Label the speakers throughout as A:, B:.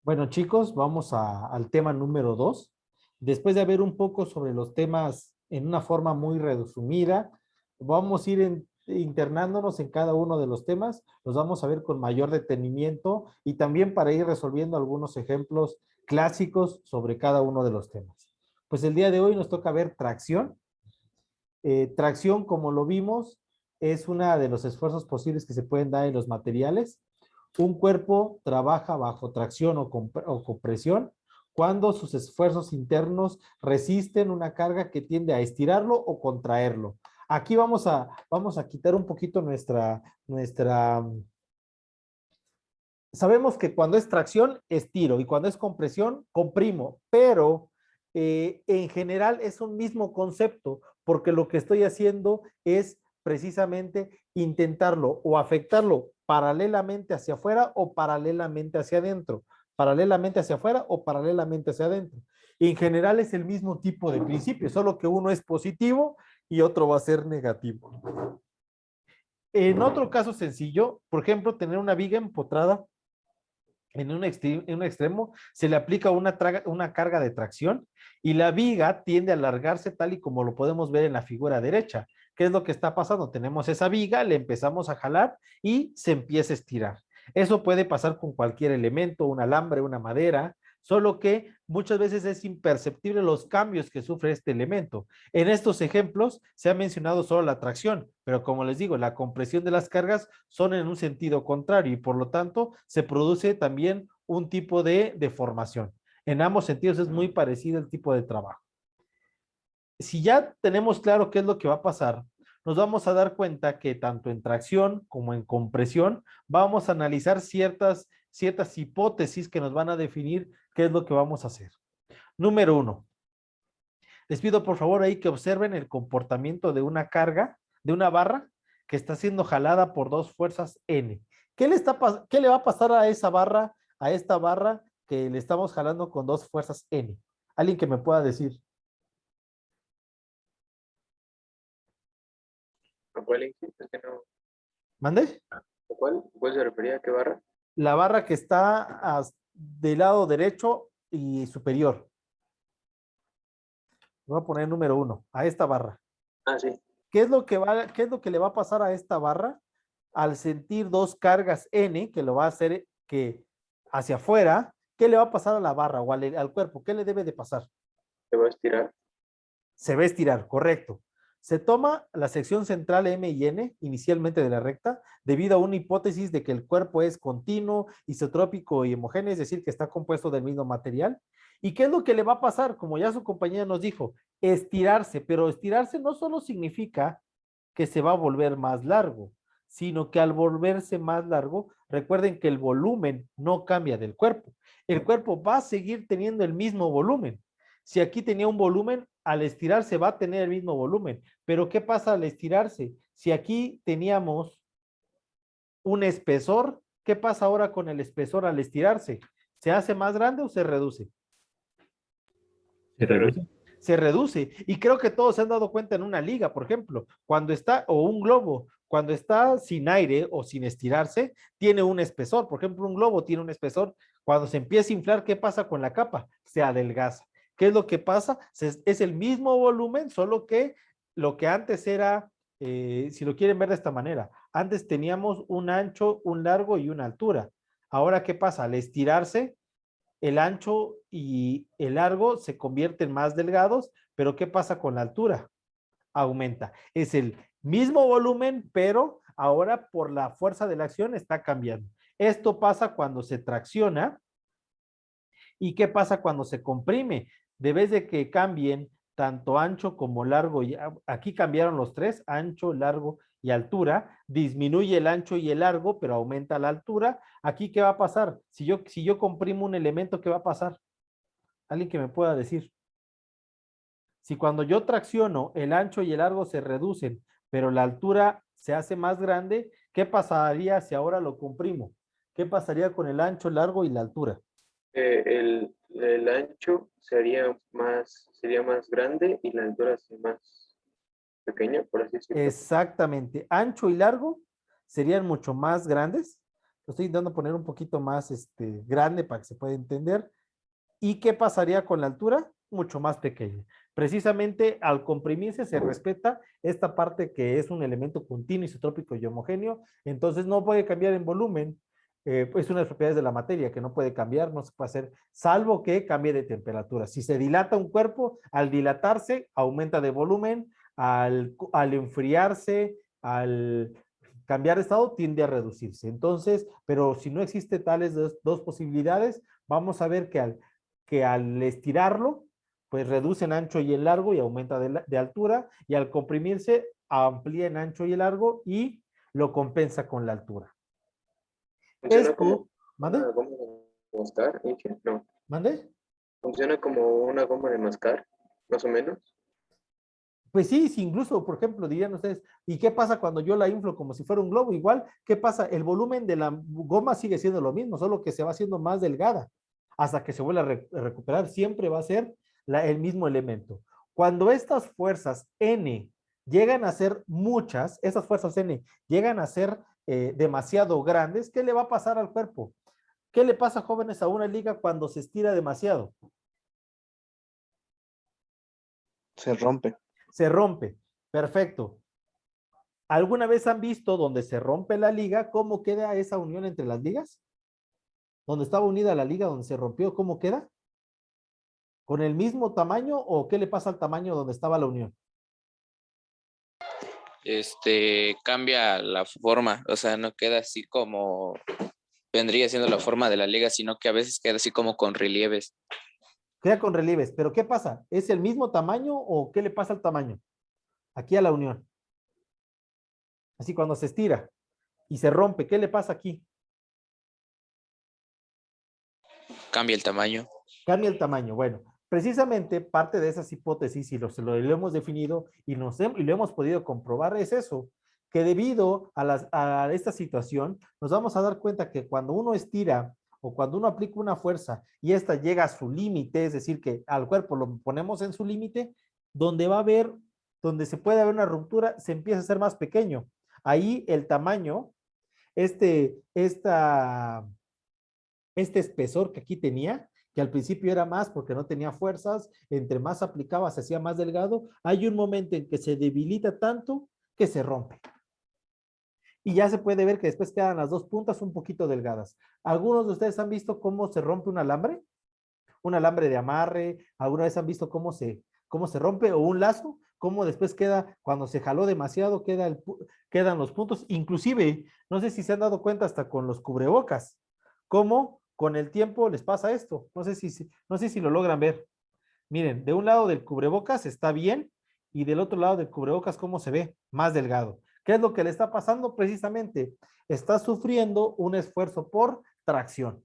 A: Bueno, chicos, vamos al tema número 2. Después de ver un poco sobre los temas en una forma muy resumida, vamos a ir internándonos en cada uno de los temas, los vamos a ver con mayor detenimiento y también para ir resolviendo algunos ejemplos clásicos sobre cada uno de los temas. Pues el día de hoy nos toca ver tracción. Tracción, como lo vimos, es uno de los esfuerzos posibles que se pueden dar en los materiales. Un cuerpo trabaja bajo tracción o compresión cuando sus esfuerzos internos resisten una carga que tiende a estirarlo o contraerlo. Aquí vamos a quitar un poquito sabemos que cuando es tracción, estiro y cuando es compresión, comprimo, pero en general es un mismo concepto porque lo que estoy haciendo es precisamente intentarlo o afectarlo paralelamente hacia afuera o paralelamente hacia adentro, paralelamente hacia afuera o paralelamente hacia adentro. En general es el mismo tipo de principio, solo que uno es positivo y otro va a ser negativo. En otro caso sencillo, por ejemplo, tener una viga empotrada en un extremo se le aplica una carga de tracción y la viga tiende a alargarse tal y como lo podemos ver en la figura derecha. ¿Qué es lo que está pasando? Tenemos esa viga, le empezamos a jalar y se empieza a estirar. Eso puede pasar con cualquier elemento, un alambre, una madera, solo que muchas veces es imperceptible los cambios que sufre este elemento. En estos ejemplos se ha mencionado solo la tracción, pero como les digo, la compresión de las cargas son en un sentido contrario y por lo tanto se produce también un tipo de deformación. En ambos sentidos es muy parecido el tipo de trabajo. Si ya tenemos claro qué es lo que va a pasar, nos vamos a dar cuenta que tanto en tracción como en compresión vamos a analizar ciertas hipótesis que nos van a definir qué es lo que vamos a hacer. Número uno, les pido por favor ahí que observen el comportamiento de una carga, de una barra que está siendo jalada por dos fuerzas N. ¿Qué le va a pasar a esa barra, a esta barra que le estamos jalando con dos fuerzas N? ¿Alguien que me pueda decir?
B: ¿A cuál es que no?
A: ¿Mande?
B: ¿A cuál? ¿Cuál se refería? ¿A qué barra?
A: La barra que está del lado derecho y superior. Voy a poner número uno, a esta barra.
B: Ah, sí.
A: ¿Qué es lo que le va a pasar a esta barra al sentir dos cargas N, que lo va a hacer que hacia afuera? ¿Qué le va a pasar a la barra o al cuerpo? ¿Qué le debe de pasar?
B: ¿Te va a estirar?
A: Se va a estirar, correcto. Se toma la sección central M y N, inicialmente de la recta, debido a una hipótesis de que el cuerpo es continuo, isotrópico y homogéneo, es decir, que está compuesto del mismo material. ¿Y qué es lo que le va a pasar? Como ya su compañera nos dijo, estirarse, pero estirarse no solo significa que se va a volver más largo, sino que al volverse más largo, recuerden que el volumen no cambia del cuerpo. El cuerpo va a seguir teniendo el mismo volumen. Si aquí tenía un volumen, al estirarse va a tener el mismo volumen. Pero ¿qué pasa al estirarse? Si aquí teníamos un espesor, ¿qué pasa ahora con el espesor al estirarse? ¿Se hace más grande o se reduce?
B: Se reduce.
A: Se reduce. Y creo que todos se han dado cuenta en una liga, por ejemplo, cuando está, o un globo, cuando está sin aire o sin estirarse, tiene un espesor. Por ejemplo, un globo tiene un espesor. Cuando se empieza a inflar, ¿qué pasa con la capa? Se adelgaza. ¿Qué es lo que pasa? Es el mismo volumen, solo que lo que antes era, si lo quieren ver de esta manera, antes teníamos un ancho, un largo y una altura. Ahora, ¿qué pasa? Al estirarse, el ancho y el largo se convierten más delgados, pero ¿qué pasa con la altura? Aumenta. Es el mismo volumen, pero ahora por la fuerza de la acción está cambiando. Esto pasa cuando se tracciona. ¿Y qué pasa cuando se comprime? Debes de que cambien tanto ancho como largo. Y aquí cambiaron los tres, ancho, largo y altura. Disminuye el ancho y el largo, pero aumenta la altura. Aquí, ¿qué va a pasar? Si yo comprimo un elemento, ¿qué va a pasar? Alguien que me pueda decir. Si cuando yo tracciono, el ancho y el largo se reducen, pero la altura se hace más grande, ¿qué pasaría si ahora lo comprimo? ¿Qué pasaría con el ancho, el largo y la altura?
B: El ancho sería más grande y la altura sería más pequeña, por así decirlo.
A: Exactamente. Ancho y largo serían mucho más grandes, Lo estoy intentando poner un poquito más grande para que se pueda entender. ¿Y qué pasaría con la altura? Mucho más pequeña. Precisamente al comprimirse se respeta esta parte que es un elemento continuo, isotrópico y homogéneo, entonces no puede cambiar en volumen. Es una de las propiedades de la materia que no puede cambiar, no se puede hacer, salvo que cambie de temperatura. Si se dilata un cuerpo, al dilatarse aumenta de volumen, al enfriarse, al cambiar de estado, tiende a reducirse. Entonces, pero si no existe tales dos posibilidades, vamos a ver que al estirarlo, pues reduce en ancho y en largo y aumenta de altura, y al comprimirse amplía en ancho y en largo y lo compensa con la altura.
B: Funciona como
A: Esto, ¿mande?
B: una goma de mascar, Inge. No,
A: ¿Mande?
B: funciona como una goma de mascar, más o menos.
A: Pues sí, sí, incluso, por ejemplo, dirían ustedes, ¿y qué pasa cuando yo la inflo como si fuera un globo? Igual, ¿qué pasa? El volumen de la goma sigue siendo lo mismo, solo que se va haciendo más delgada hasta que se vuelva a recuperar. Siempre va a ser el mismo elemento. Cuando estas fuerzas N llegan a ser muchas, esas fuerzas N llegan a ser demasiado grandes, ¿qué le va a pasar al cuerpo? ¿Qué le pasa, jóvenes, a una liga cuando se estira demasiado?
C: Se rompe.
A: Se rompe. Perfecto. ¿Alguna vez han visto donde se rompe la liga, cómo queda esa unión entre las ligas? Donde estaba unida la liga, donde se rompió, ¿cómo queda? ¿Con el mismo tamaño o qué le pasa al tamaño donde estaba la unión?
D: Cambia la forma, o sea, no queda así como vendría siendo la forma de la liga, sino que a veces queda así como con relieves.
A: Queda con relieves, pero ¿qué pasa? ¿Es el mismo tamaño o qué le pasa al tamaño? Aquí a la unión. Así cuando se estira y se rompe, ¿qué le pasa aquí?
D: Cambia el tamaño.
A: Cambia el tamaño. Bueno, precisamente parte de esas hipótesis, y lo hemos definido y lo hemos podido comprobar, es eso, que debido a esta situación, nos vamos a dar cuenta que cuando uno estira o cuando uno aplica una fuerza y esta llega a su límite, es decir, que al cuerpo lo ponemos en su límite, donde va a haber, donde se puede haber una ruptura, se empieza a hacer más pequeño. Ahí el tamaño, este, esta, este espesor que aquí tenía, que al principio era más porque no tenía fuerzas, entre más aplicaba se hacía más delgado, hay un momento en que se debilita tanto que se rompe. Y ya se puede ver que después quedan las dos puntas un poquito delgadas. ¿Algunos de ustedes han visto cómo se rompe un alambre? Un alambre de amarre, ¿alguna vez han visto cómo se rompe? O un lazo, cómo después queda, cuando se jaló demasiado, quedan los puntos. Inclusive, no sé si se han dado cuenta hasta con los cubrebocas, cómo con el tiempo les pasa esto. No sé si lo logran ver. Miren, de un lado del cubrebocas está bien y del otro lado del cubrebocas, ¿cómo se ve? Más delgado. ¿Qué es lo que le está pasando? Precisamente, está sufriendo un esfuerzo por tracción.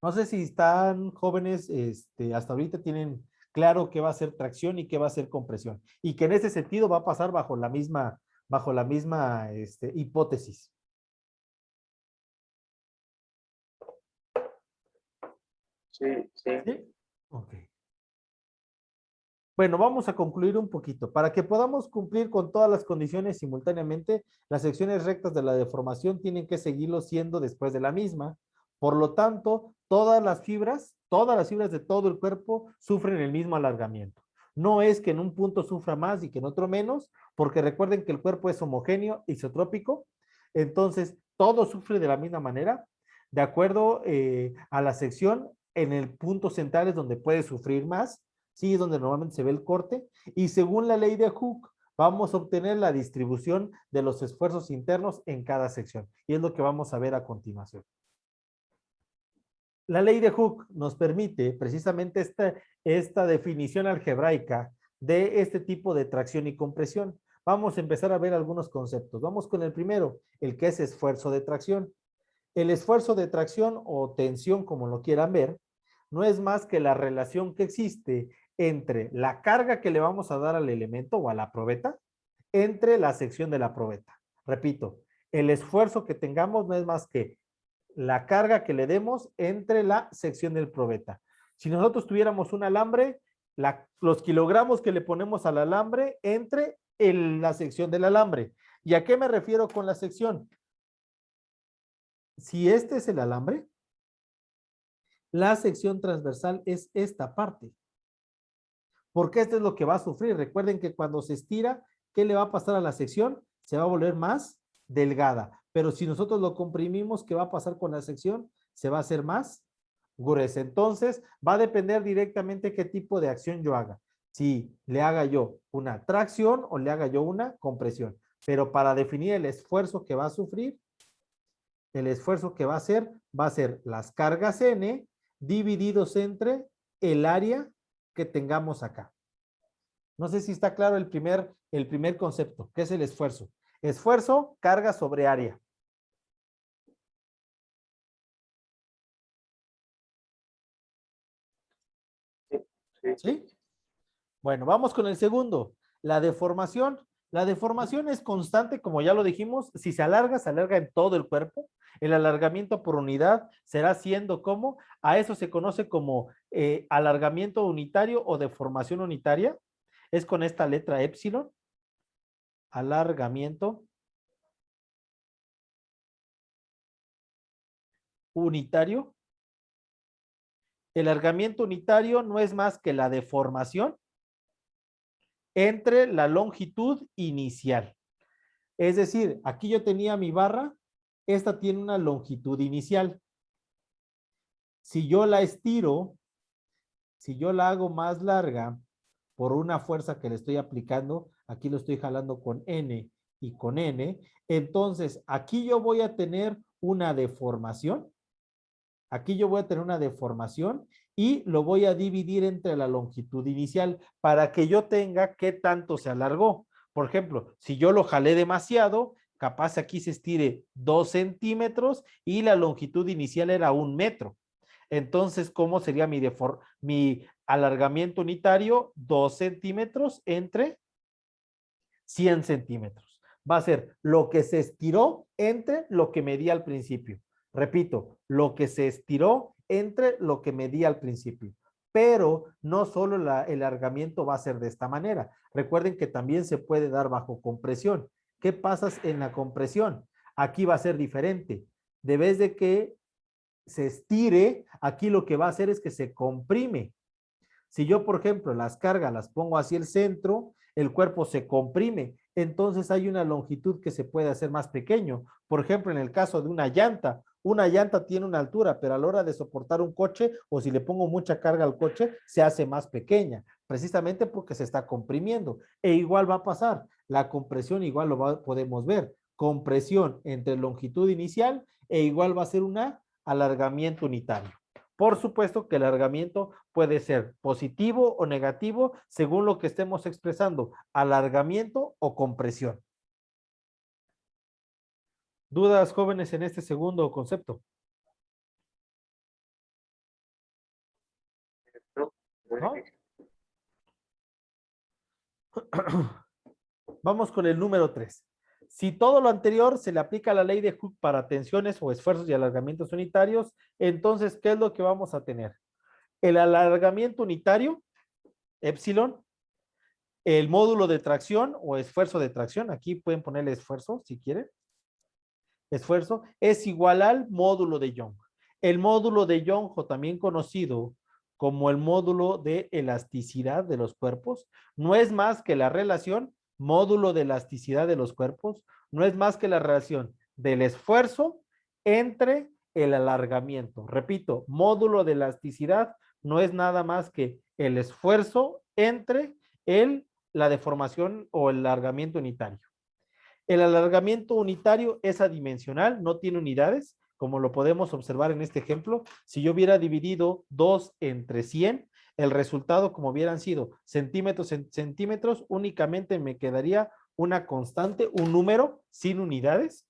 A: No sé si están jóvenes, hasta ahorita tienen claro qué va a ser tracción y qué va a ser compresión. Y que en ese sentido va a pasar bajo la misma hipótesis.
B: Sí, sí.
A: ¿Sí? Ok. Bueno, vamos a concluir un poquito. Para que podamos cumplir con todas las condiciones simultáneamente, las secciones rectas de la deformación tienen que seguirlo siendo después de la misma. Por lo tanto, todas las fibras de todo el cuerpo sufren el mismo alargamiento. No es que en un punto sufra más y que en otro menos, porque recuerden que el cuerpo es homogéneo, isotrópico, entonces todo sufre de la misma manera, de acuerdo a la sección, en el punto central es donde puede sufrir más, sí, es donde normalmente se ve el corte, y según la ley de Hooke, vamos a obtener la distribución de los esfuerzos internos en cada sección, y es lo que vamos a ver a continuación. La ley de Hooke nos permite precisamente esta definición algebraica de este tipo de tracción y compresión. Vamos a empezar a ver algunos conceptos. Vamos con el primero, el que es esfuerzo de tracción. El esfuerzo de tracción o tensión, como lo quieran ver, no es más que la relación que existe entre la carga que le vamos a dar al elemento o a la probeta, entre la sección de la probeta. Repito, el esfuerzo que tengamos no es más que la carga que le demos entre la sección del probeta. Si nosotros tuviéramos un alambre, los kilogramos que le ponemos al alambre entre la sección del alambre. ¿Y a qué me refiero con la sección? si este es el alambre, la sección transversal es esta parte. Porque esto es lo que va a sufrir. Recuerden que cuando se estira, ¿qué le va a pasar a la sección? Se va a volver más delgada. Pero si nosotros lo comprimimos, ¿qué va a pasar con la sección? Se va a hacer más gruesa. Entonces, va a depender directamente qué tipo de acción yo haga. Si le haga yo una tracción o le haga yo una compresión. Pero para definir el esfuerzo que va a sufrir, el esfuerzo que va a ser las cargas N divididos entre el área que tengamos acá. No sé si está claro el primer concepto, que es el esfuerzo. Esfuerzo, carga sobre área. ¿Sí? Bueno, vamos con el segundo. La deformación. La deformación es constante, como ya lo dijimos. Si se alarga en todo el cuerpo. El alargamiento por unidad será siendo como, a eso se conoce como alargamiento unitario o deformación unitaria. Es con esta letra épsilon. Alargamiento unitario. El alargamiento unitario no es más que la deformación entre la longitud inicial. Es decir, aquí yo tenía mi barra, esta tiene una longitud inicial. Si yo la estiro, si yo la hago más larga por una fuerza que le estoy aplicando, aquí lo estoy jalando con N y con N, entonces aquí yo voy a tener una deformación. Aquí yo voy a tener una deformación y lo voy a dividir entre la longitud inicial para que yo tenga qué tanto se alargó. Por ejemplo, si yo lo jalé demasiado, capaz aquí se estire 2 centímetros y la longitud inicial era 1 metro. Entonces, ¿cómo sería mi alargamiento unitario? 2 centímetros entre 100 centímetros. Va a ser lo que se estiró entre lo que medía al principio. Repito, lo que se estiró entre lo que medía al principio. Pero no solo el alargamiento va a ser de esta manera. Recuerden que también se puede dar bajo compresión. ¿Qué pasa en la compresión? Aquí va a ser diferente. De vez de que se estire, aquí lo que va a hacer es que se comprime. Si yo, por ejemplo, las cargas las pongo hacia el centro, el cuerpo se comprime, entonces hay una longitud que se puede hacer más pequeño. Por ejemplo, en el caso de una llanta tiene una altura, pero a la hora de soportar un coche o si le pongo mucha carga al coche, se hace más pequeña, precisamente porque se está comprimiendo. E igual va a pasar, la compresión igual podemos ver, compresión entre longitud inicial e igual va a ser un alargamiento unitario. Por supuesto que el alargamiento puede ser positivo o negativo según lo que estemos expresando, alargamiento o compresión. ¿Dudas, jóvenes, en este segundo concepto? ¿No? Vamos con el número 3. Si todo lo anterior se le aplica a la ley de Hooke para tensiones o esfuerzos y alargamientos unitarios, entonces, ¿qué es lo que vamos a tener? El alargamiento unitario, epsilon, el módulo de tracción o esfuerzo de tracción, aquí pueden ponerle esfuerzo si quieren. Esfuerzo es igual al módulo de Young. El módulo de Young, o también conocido como el módulo de elasticidad de los cuerpos, no es más que la relación módulo de elasticidad de los cuerpos, no es más que la relación del esfuerzo entre el alargamiento. Repito, módulo de elasticidad no es nada más que el esfuerzo entre la deformación o el alargamiento unitario. El alargamiento unitario es adimensional, no tiene unidades, como lo podemos observar en este ejemplo. Si yo hubiera dividido 2 entre 100, el resultado, como hubieran sido centímetros en centímetros, únicamente me quedaría una constante, un número sin unidades.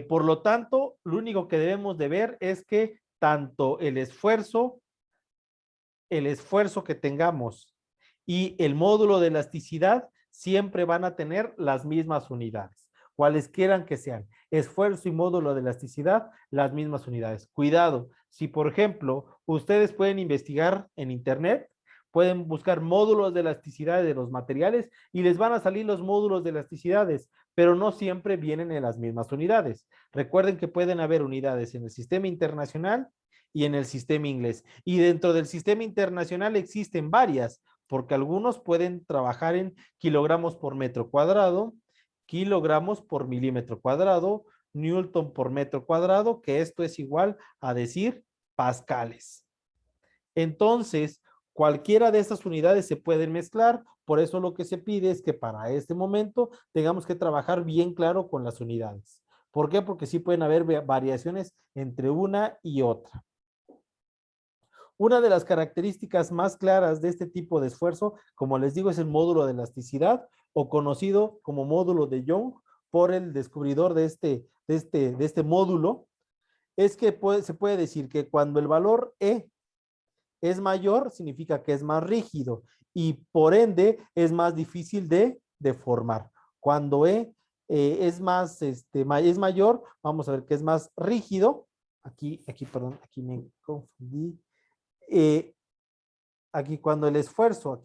A: Por lo tanto, lo único que debemos de ver es que tanto el esfuerzo que tengamos y el módulo de elasticidad siempre van a tener las mismas unidades, cualesquiera que sean. Esfuerzo y módulo de elasticidad, las mismas unidades. Cuidado, si por ejemplo ustedes pueden investigar en internet, pueden buscar módulos de elasticidad de los materiales y les van a salir los módulos de elasticidades, pero no siempre vienen en las mismas unidades. Recuerden que pueden haber unidades en el sistema internacional y en el sistema inglés. Y dentro del sistema internacional existen varias, porque algunos pueden trabajar en kilogramos por metro cuadrado, kilogramos por milímetro cuadrado, Newton por metro cuadrado, que esto es igual a decir pascales. Entonces, cualquiera de estas unidades se pueden mezclar, por eso lo que se pide es que para este momento tengamos que trabajar bien claro con las unidades. ¿Por qué? Porque sí pueden haber variaciones entre una y otra. Una de las características más claras de este tipo de esfuerzo, como les digo, es el módulo de elasticidad o conocido como módulo de Young por el descubridor de este módulo, es que se puede decir que cuando el valor E es mayor, significa que es más rígido y por ende es más difícil de deformar. Cuando E es mayor, vamos a ver que es más rígido. Perdón, aquí me confundí. Aquí cuando el esfuerzo,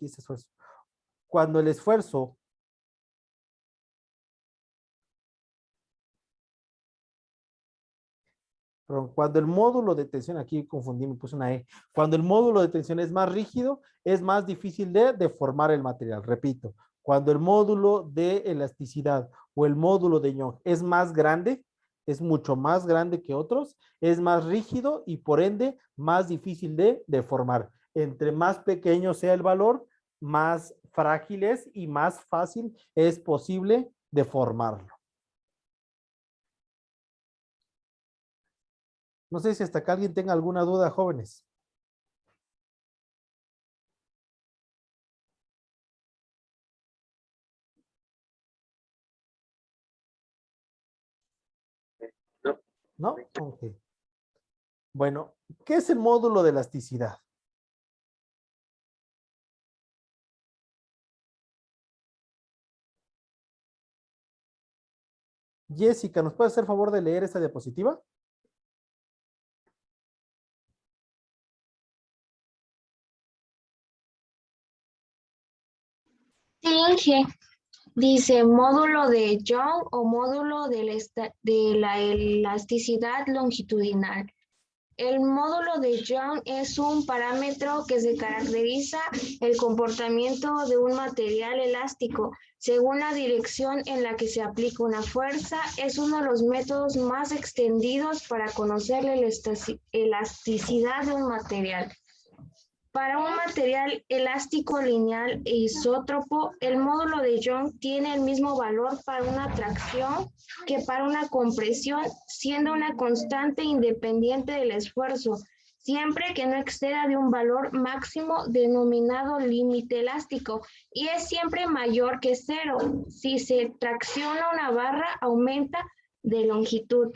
A: cuando el esfuerzo cuando el módulo de tensión, aquí confundí, me puse una E, cuando el módulo de tensión es más rígido, es más difícil de deformar el material. Repito, cuando el módulo de elasticidad o el módulo de Young es más grande, es mucho más grande que otros, es más rígido y por ende más difícil de deformar. Entre más pequeño sea el valor, más frágil es y más fácil es posible deformarlo. No sé si hasta acá alguien tenga alguna duda, jóvenes.
B: No.
A: ¿No? Ok. Bueno, ¿qué es el módulo de elasticidad? Jessica, ¿nos puede hacer favor de leer esta diapositiva?
E: Sí, Inge. Dice módulo de Young o módulo de la elasticidad longitudinal. El módulo de Young es un parámetro que se caracteriza el comportamiento de un material elástico según la dirección en la que se aplica una fuerza. Es uno de los métodos más extendidos para conocer la elasticidad de un material. Para un material elástico lineal e isótropo, el módulo de Young tiene el mismo valor para una tracción que para una compresión, siendo una constante independiente del esfuerzo, siempre que no exceda de un valor máximo denominado límite elástico, y es siempre mayor que 0. Si se tracciona una barra, aumenta de longitud.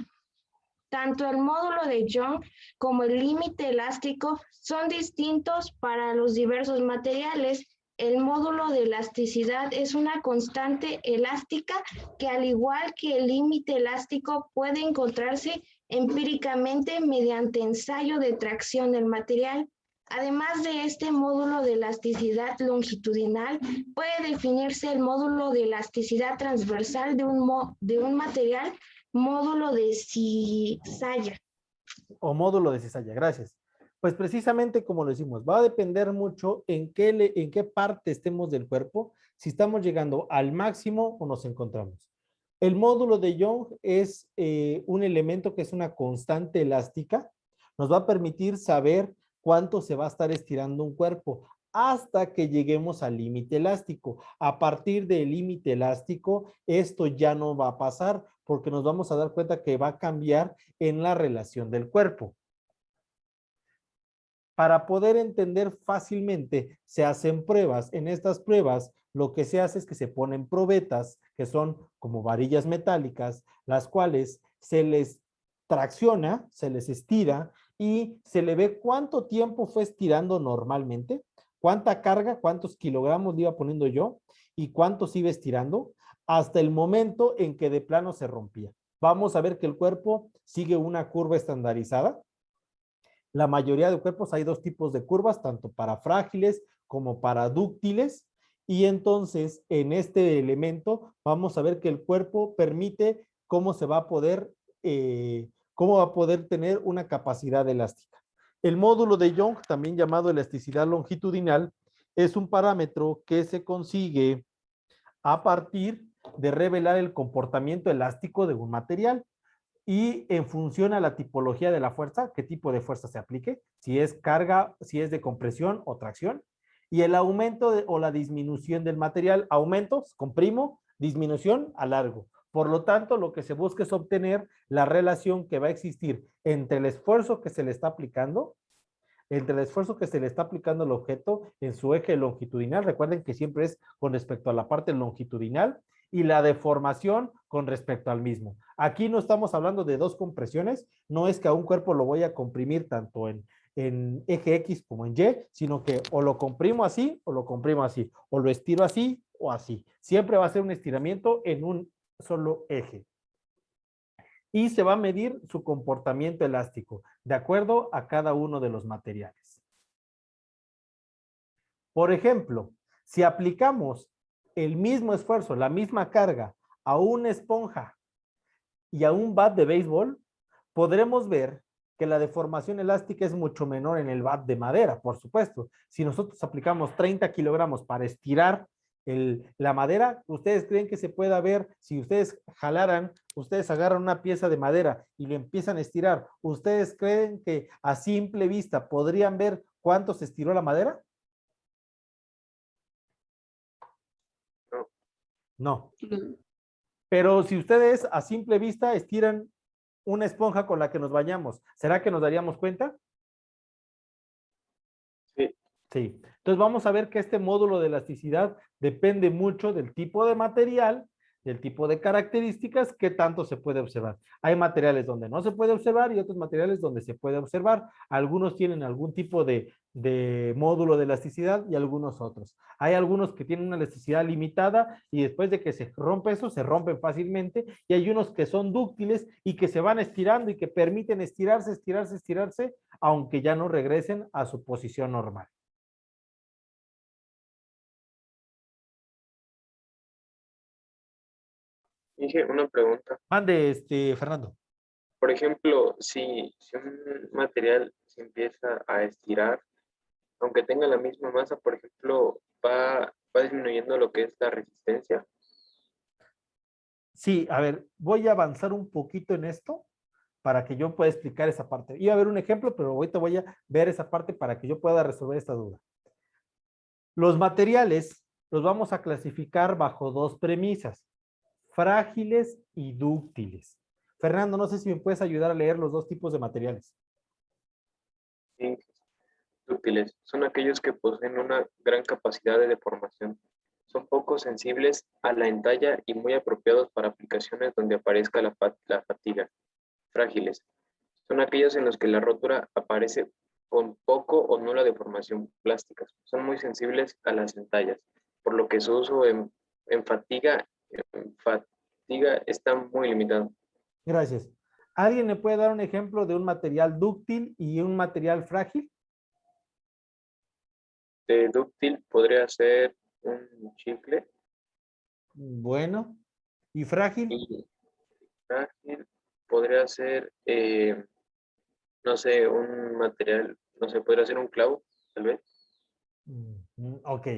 E: Tanto el módulo de Young como el límite elástico son distintos para los diversos materiales. El módulo de elasticidad es una constante elástica que, al igual que el límite elástico, puede encontrarse empíricamente mediante ensayo de tracción del material. Además de este módulo de elasticidad longitudinal, puede definirse el módulo de elasticidad transversal de un material, módulo de cizalla.
A: O módulo de cizalla, gracias. Pues precisamente como lo decimos, va a depender mucho en qué parte estemos del cuerpo, si estamos llegando al máximo o nos encontramos. El módulo de Young es un elemento que es una constante elástica, nos va a permitir saber cuánto se va a estar estirando un cuerpo hasta que lleguemos al límite elástico. A partir del límite elástico, esto ya no va a pasar porque nos vamos a dar cuenta que va a cambiar en la relación del cuerpo. Para poder entender fácilmente, se hacen pruebas. En estas pruebas, lo que se hace es que se ponen probetas, que son como varillas metálicas, las cuales se les tracciona, se les estira y se le ve cuánto tiempo fue estirando normalmente, cuánta carga, cuántos kilogramos le iba poniendo yo y cuántos iba estirando hasta el momento en que de plano se rompía. Vamos a ver que el cuerpo sigue una curva estandarizada. La mayoría de cuerpos hay dos tipos de curvas, tanto para frágiles como para dúctiles, y entonces en este elemento vamos a ver que el cuerpo permite cómo se va a poder, cómo va a poder tener una capacidad elástica. El módulo de Young, también llamado elasticidad longitudinal, es un parámetro que se consigue a partir de revelar el comportamiento elástico de un material y en función a la tipología de la fuerza, qué tipo de fuerza se aplique, si es carga, si es de compresión o tracción, y el aumento o la disminución del material. Aumentos, comprimo; disminución, alargo. Por lo tanto, lo que se busca es obtener la relación que va a existir entre el esfuerzo que se le está aplicando, al objeto en su eje longitudinal. Recuerden que siempre es con respecto a la parte longitudinal, y la deformación con respecto al mismo. Aquí no estamos hablando de dos compresiones, no es que a un cuerpo lo voy a comprimir tanto en eje X como en Y, sino que o lo comprimo así o lo comprimo así, o lo estiro así o así. Siempre va a ser un estiramiento en un solo eje. Y se va a medir su comportamiento elástico de acuerdo a cada uno de los materiales. Por ejemplo, si aplicamos el mismo esfuerzo, la misma carga a una esponja y a un bat de béisbol, podremos ver que la deformación elástica es mucho menor en el bat de madera, por supuesto. Si nosotros aplicamos 30 kilogramos para estirar la madera, ¿ustedes creen que se pueda ver? Si ustedes jalaran, ustedes agarran una pieza de madera y lo empiezan a estirar, ¿ustedes creen que a simple vista podrían ver cuánto se estiró la madera? No. Pero si ustedes a simple vista estiran una esponja con la que nos bañamos, ¿será que nos daríamos cuenta?
B: Sí.
A: Sí. Entonces vamos a ver que este módulo de elasticidad depende mucho del tipo de material, del tipo de características, que tanto se puede observar. Hay materiales donde no se puede observar y otros materiales donde se puede observar. Algunos tienen algún tipo de módulo de elasticidad y algunos otros. Hay algunos que tienen una elasticidad limitada y después de que se rompe eso, se rompen fácilmente, y hay unos que son dúctiles y que se van estirando y que permiten estirarse, estirarse, estirarse, aunque ya no regresen a su posición normal.
B: Dije una pregunta.
A: Mande, Fernando.
B: Por ejemplo, si un material se empieza a estirar, aunque tenga la misma masa, por ejemplo, va disminuyendo lo que es la resistencia.
A: Sí, a ver, voy a avanzar un poquito en esto para que yo pueda explicar esa parte. Iba a ver un ejemplo, pero ahorita voy a ver esa parte para que yo pueda resolver esta duda. Los materiales los vamos a clasificar bajo dos premisas: frágiles y dúctiles. Fernando, no sé si me puedes ayudar a leer los dos tipos de materiales.
B: Sí, útiles. Son aquellos que poseen una gran capacidad de deformación. Son poco sensibles a la entalla y muy apropiados para aplicaciones donde aparezca la fatiga. Frágiles. Son aquellos en los que la rotura aparece con poco o nula deformación plástica. Son muy sensibles a las entallas, por lo que su uso en fatiga está muy limitado.
A: Gracias. ¿Alguien me puede dar un ejemplo de un material dúctil y un material frágil?
B: De dúctil podría ser un chicle.
A: Bueno. ¿Y frágil?
B: Y frágil podría ser, no sé, un material, no sé, podría ser un clavo, tal vez.
A: Ok.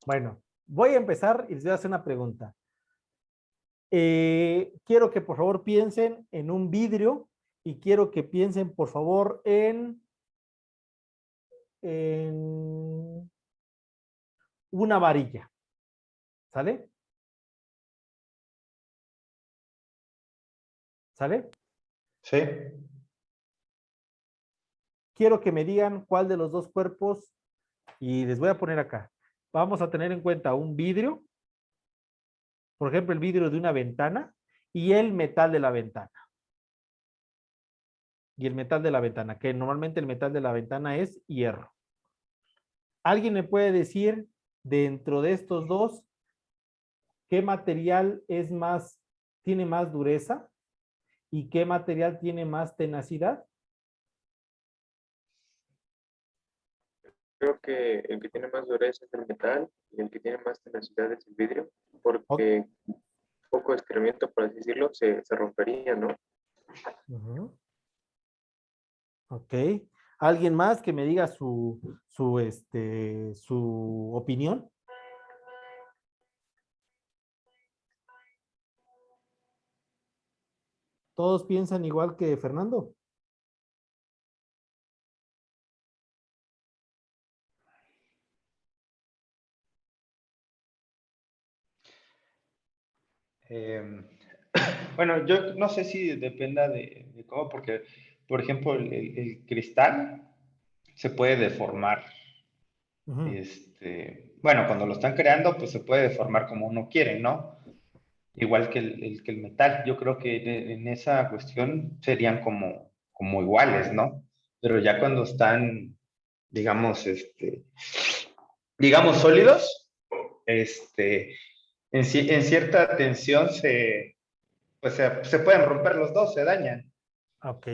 A: Bueno, voy a empezar y les voy a hacer una pregunta. Quiero que por favor piensen en un vidrio y quiero que piensen por favor en una varilla. ¿Sale? ¿Sale?
C: Sí.
A: Quiero que me digan cuál de los dos cuerpos, y les voy a poner acá. Vamos a tener en cuenta un vidrio, por ejemplo, el vidrio de una ventana y el metal de la ventana. Y el metal de la ventana, que normalmente el metal de la ventana es hierro. ¿Alguien me puede decir dentro de estos dos qué material tiene más dureza y qué material tiene más tenacidad?
B: Creo que el que tiene más dureza es el metal y el que tiene más tenacidad es el vidrio,
A: Ok.
B: porque poco estiramiento, por así decirlo, se rompería, ¿no?
A: Ujú. Ok. ¿Alguien más que me diga su opinión? ¿Todos piensan igual que Fernando?
F: Eh, bueno, yo no sé si dependa de cómo, porque, por ejemplo, el cristal se puede deformar.
A: Ujú.
F: Bueno, cuando lo están creando, pues se puede deformar como uno quiere, ¿no? Igual que que el metal. Yo creo que en esa cuestión serían como iguales, ¿no? Pero ya cuando están, digamos, digamos sólidos, en cierta tensión pues se pueden romper los dos,
A: Ok.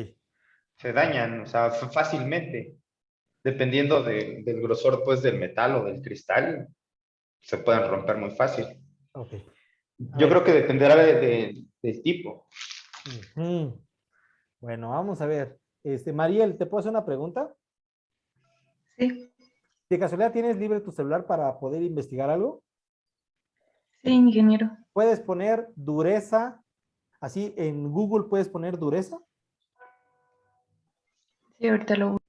F: se dañan, o sea, fácilmente, dependiendo del grosor, pues, del metal o del cristal, se pueden romper muy fácil.
A: Ok. A
F: Yo creo
A: ver.
F: que dependerá del tipo.
A: Ujú. Bueno, vamos a ver. Mariel, ¿te puedo hacer una pregunta?
G: Sí,
A: ¿De casualidad tienes libre tu celular para poder investigar algo?
G: sí, ingeniero.
A: Puedes poner dureza, así en Google puedes poner dureza
G: Sí, ahorita lo busco.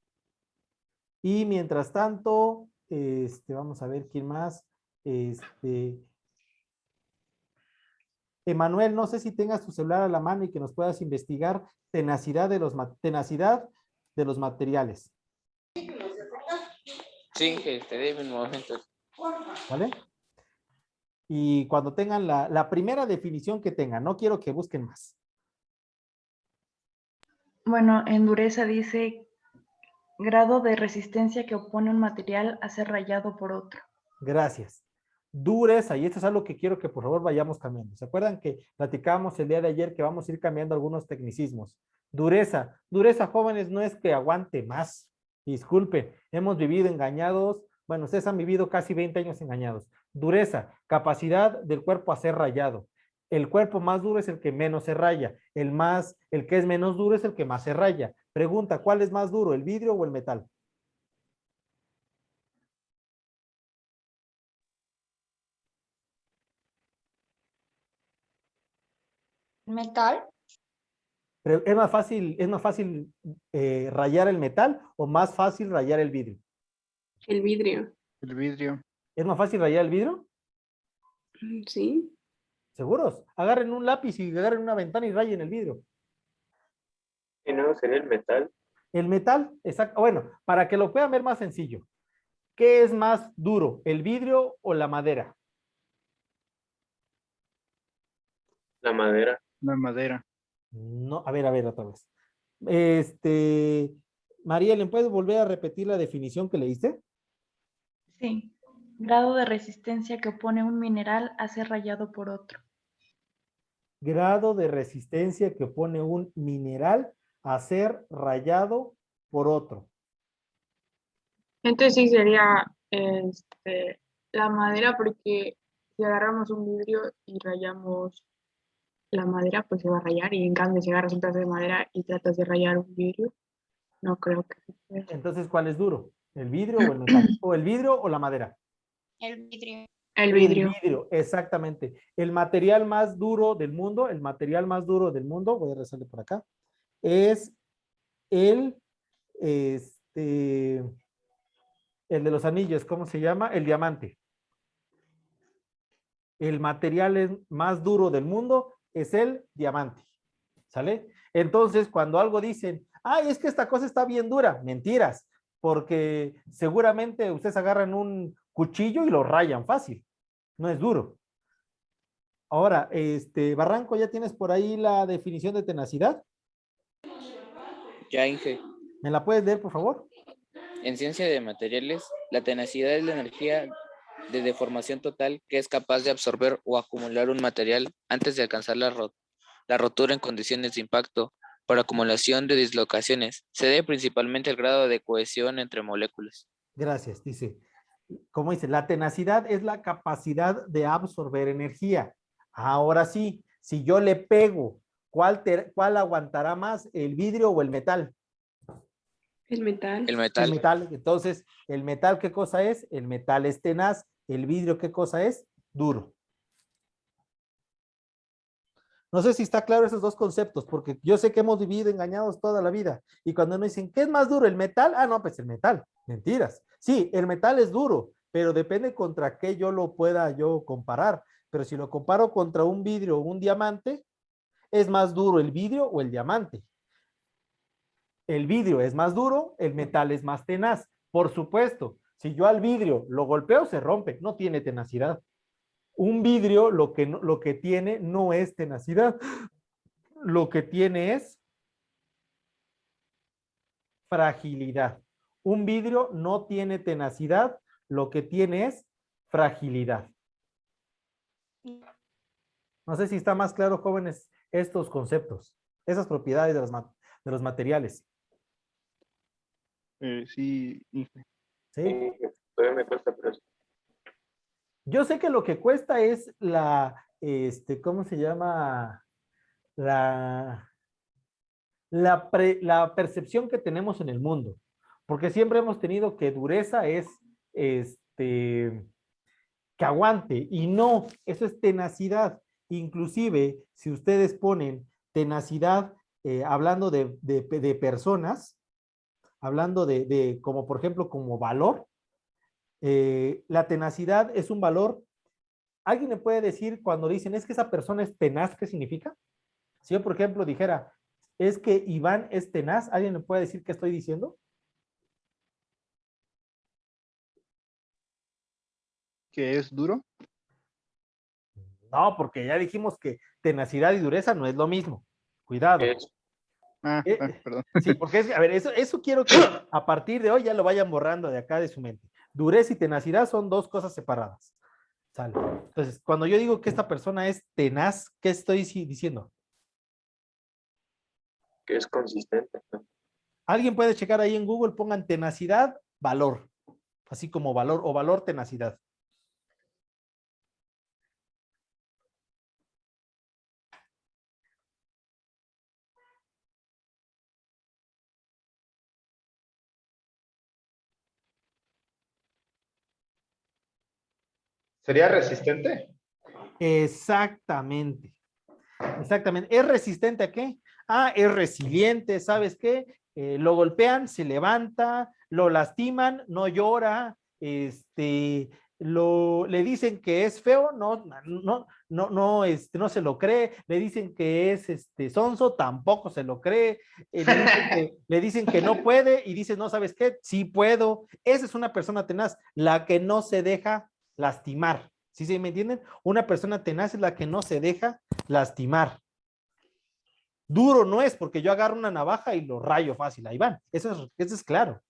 A: y mientras tanto, vamos a ver quién más. Este, Emanuel, no sé si tengas tu celular a la mano y que nos puedas investigar tenacidad de los materiales,
D: Sí, dime un momento.
A: ¿vale? Y cuando tengan la primera definición que tengan, no quiero que busquen más.
G: Bueno, en dureza dice grado de resistencia que opone un material a ser rayado por otro.
A: Gracias. Dureza, y esto es algo que quiero que por favor vayamos cambiando. ¿Se acuerdan que platicábamos el día de ayer que vamos a ir cambiando algunos tecnicismos? Dureza, jóvenes, no es que aguante más. Disculpe, hemos vivido engañados. Bueno, ustedes han vivido casi 20 años engañados. Dureza, capacidad del cuerpo a ser rayado. El cuerpo más duro es el que menos se raya. El que es menos duro es el que más se raya. Pregunta, ¿cuál es más duro, el vidrio o el metal?
H: Metal,
A: Pero es más fácil rayar el metal o más fácil rayar el vidrio.
H: el vidrio.
C: El vidrio.
A: ¿Es más fácil rayar el vidrio?
H: Sí.
A: ¿Seguros? Agarren un lápiz y agarren una ventana y rayen el vidrio.
B: Y no, sería el metal,
A: El metal, exacto. Bueno, para que lo puedan ver más sencillo, ¿qué es más duro, el vidrio o la madera?
B: la madera.
C: La madera.
A: No, a ver, otra vez. Este, María, ¿le puedes volver a repetir la definición que leíste?
G: Sí, grado de resistencia que opone un mineral a ser rayado por otro.
A: Grado de resistencia que opone un mineral a ser rayado por otro.
H: Entonces sí sería la madera porque si agarramos un vidrio y rayamos la madera, pues se va a rayar y en cambio si agarras un pedazo de madera y tratas de rayar un vidrio, no creo que se pueda.
A: Entonces, ¿cuál es duro? ¿El vidrio o el metal? ¿O el vidrio o la madera?
H: El vidrio. El
A: El
H: vidrio.
A: vidrio, exactamente. El material más duro del mundo, el material más duro del mundo, voy a rezarle por acá, es el, este, el de los anillos, ¿cómo se llama? El diamante. El material más duro del mundo es el diamante. ¿Sale? Entonces, cuando algo dicen, ay, es que esta cosa está bien dura, mentiras, porque seguramente ustedes agarran un cuchillo y lo rayan fácil, no es duro. Ahora, Barranco, ¿ya tienes por ahí la definición de tenacidad?
D: Ya, Inge.
A: ¿Me la puedes leer, por favor?
D: En ciencia de materiales, la tenacidad es la energía de deformación total que es capaz de absorber o acumular un material antes de alcanzar la rotura en condiciones de impacto por acumulación de dislocaciones. Se debe principalmente al grado de cohesión entre moléculas.
A: Gracias, dice. Como dice, la tenacidad es la capacidad de absorber energía. Ahora sí, si yo le pego, ¿cuál aguantará más, el vidrio o el metal?
H: El metal.
D: El
A: El
D: metal.
A: metal. Entonces, ¿el metal qué cosa es? El metal es tenaz. ¿El vidrio qué cosa es? Duro. No sé si está claro esos dos conceptos, porque yo sé que hemos vivido engañados toda la vida. Y cuando nos dicen, ¿qué es más duro, el metal? Ah, no, pues el metal. Mentiras. Sí, el metal es duro, pero depende contra qué yo lo pueda yo comparar. Pero si lo comparo contra un vidrio o un diamante, ¿es más duro el vidrio o el diamante? El vidrio es más duro, el metal es más tenaz. Por supuesto, si yo al vidrio lo golpeo, se rompe, no tiene tenacidad. Un vidrio lo que tiene no es tenacidad, lo que tiene es fragilidad. Un vidrio no tiene tenacidad, lo que tiene es fragilidad. No sé si está más claro, jóvenes, estos conceptos, esas propiedades de los materiales.
C: Sí,
A: ¿Sí?
B: Todavía me cuesta, pero
A: Yo sé que lo que cuesta es ¿cómo se llama? La, la percepción que tenemos en el mundo. Porque siempre hemos tenido que dureza es, que aguante, y no, eso es tenacidad. Inclusive, si ustedes ponen tenacidad, hablando de personas, hablando como por ejemplo, como valor, la tenacidad es un valor. ¿Alguien me puede decir cuando dicen es que esa persona es tenaz, qué significa? Si yo, por ejemplo, dijera, es que Iván es tenaz, ¿alguien me puede decir qué estoy diciendo?
C: que es duro.
A: No, porque ya dijimos que tenacidad y dureza no es lo mismo. Cuidado.
B: es
C: Perdón.
A: Sí, porque a ver, eso quiero que a partir de hoy ya lo vayan borrando de acá de su mente. Dureza y tenacidad son dos cosas separadas. ¿Sale? Entonces, cuando yo digo que esta persona es tenaz, ¿qué estoy diciendo?
B: que es consistente, ¿no?
A: Alguien puede checar ahí en Google, pongan tenacidad, valor, así como valor o valor tenacidad.
F: ¿Sería resistente?
A: Exactamente. Exactamente. ¿Es resistente a qué? Ah, es resiliente, ¿sabes qué? Lo golpean, se levanta, lo lastiman, no llora, le dicen que es feo, no se lo cree, le dicen que es sonso, tampoco se lo cree, le dicen que no puede y dice, no, ¿sabes qué? Sí puedo. Esa es una persona tenaz, la que no se deja lastimar. ¿Sí se me entienden? Una persona tenaz es la que no se deja lastimar. Duro no es porque yo agarro una navaja y lo rayo fácil, ahí van. Eso es claro.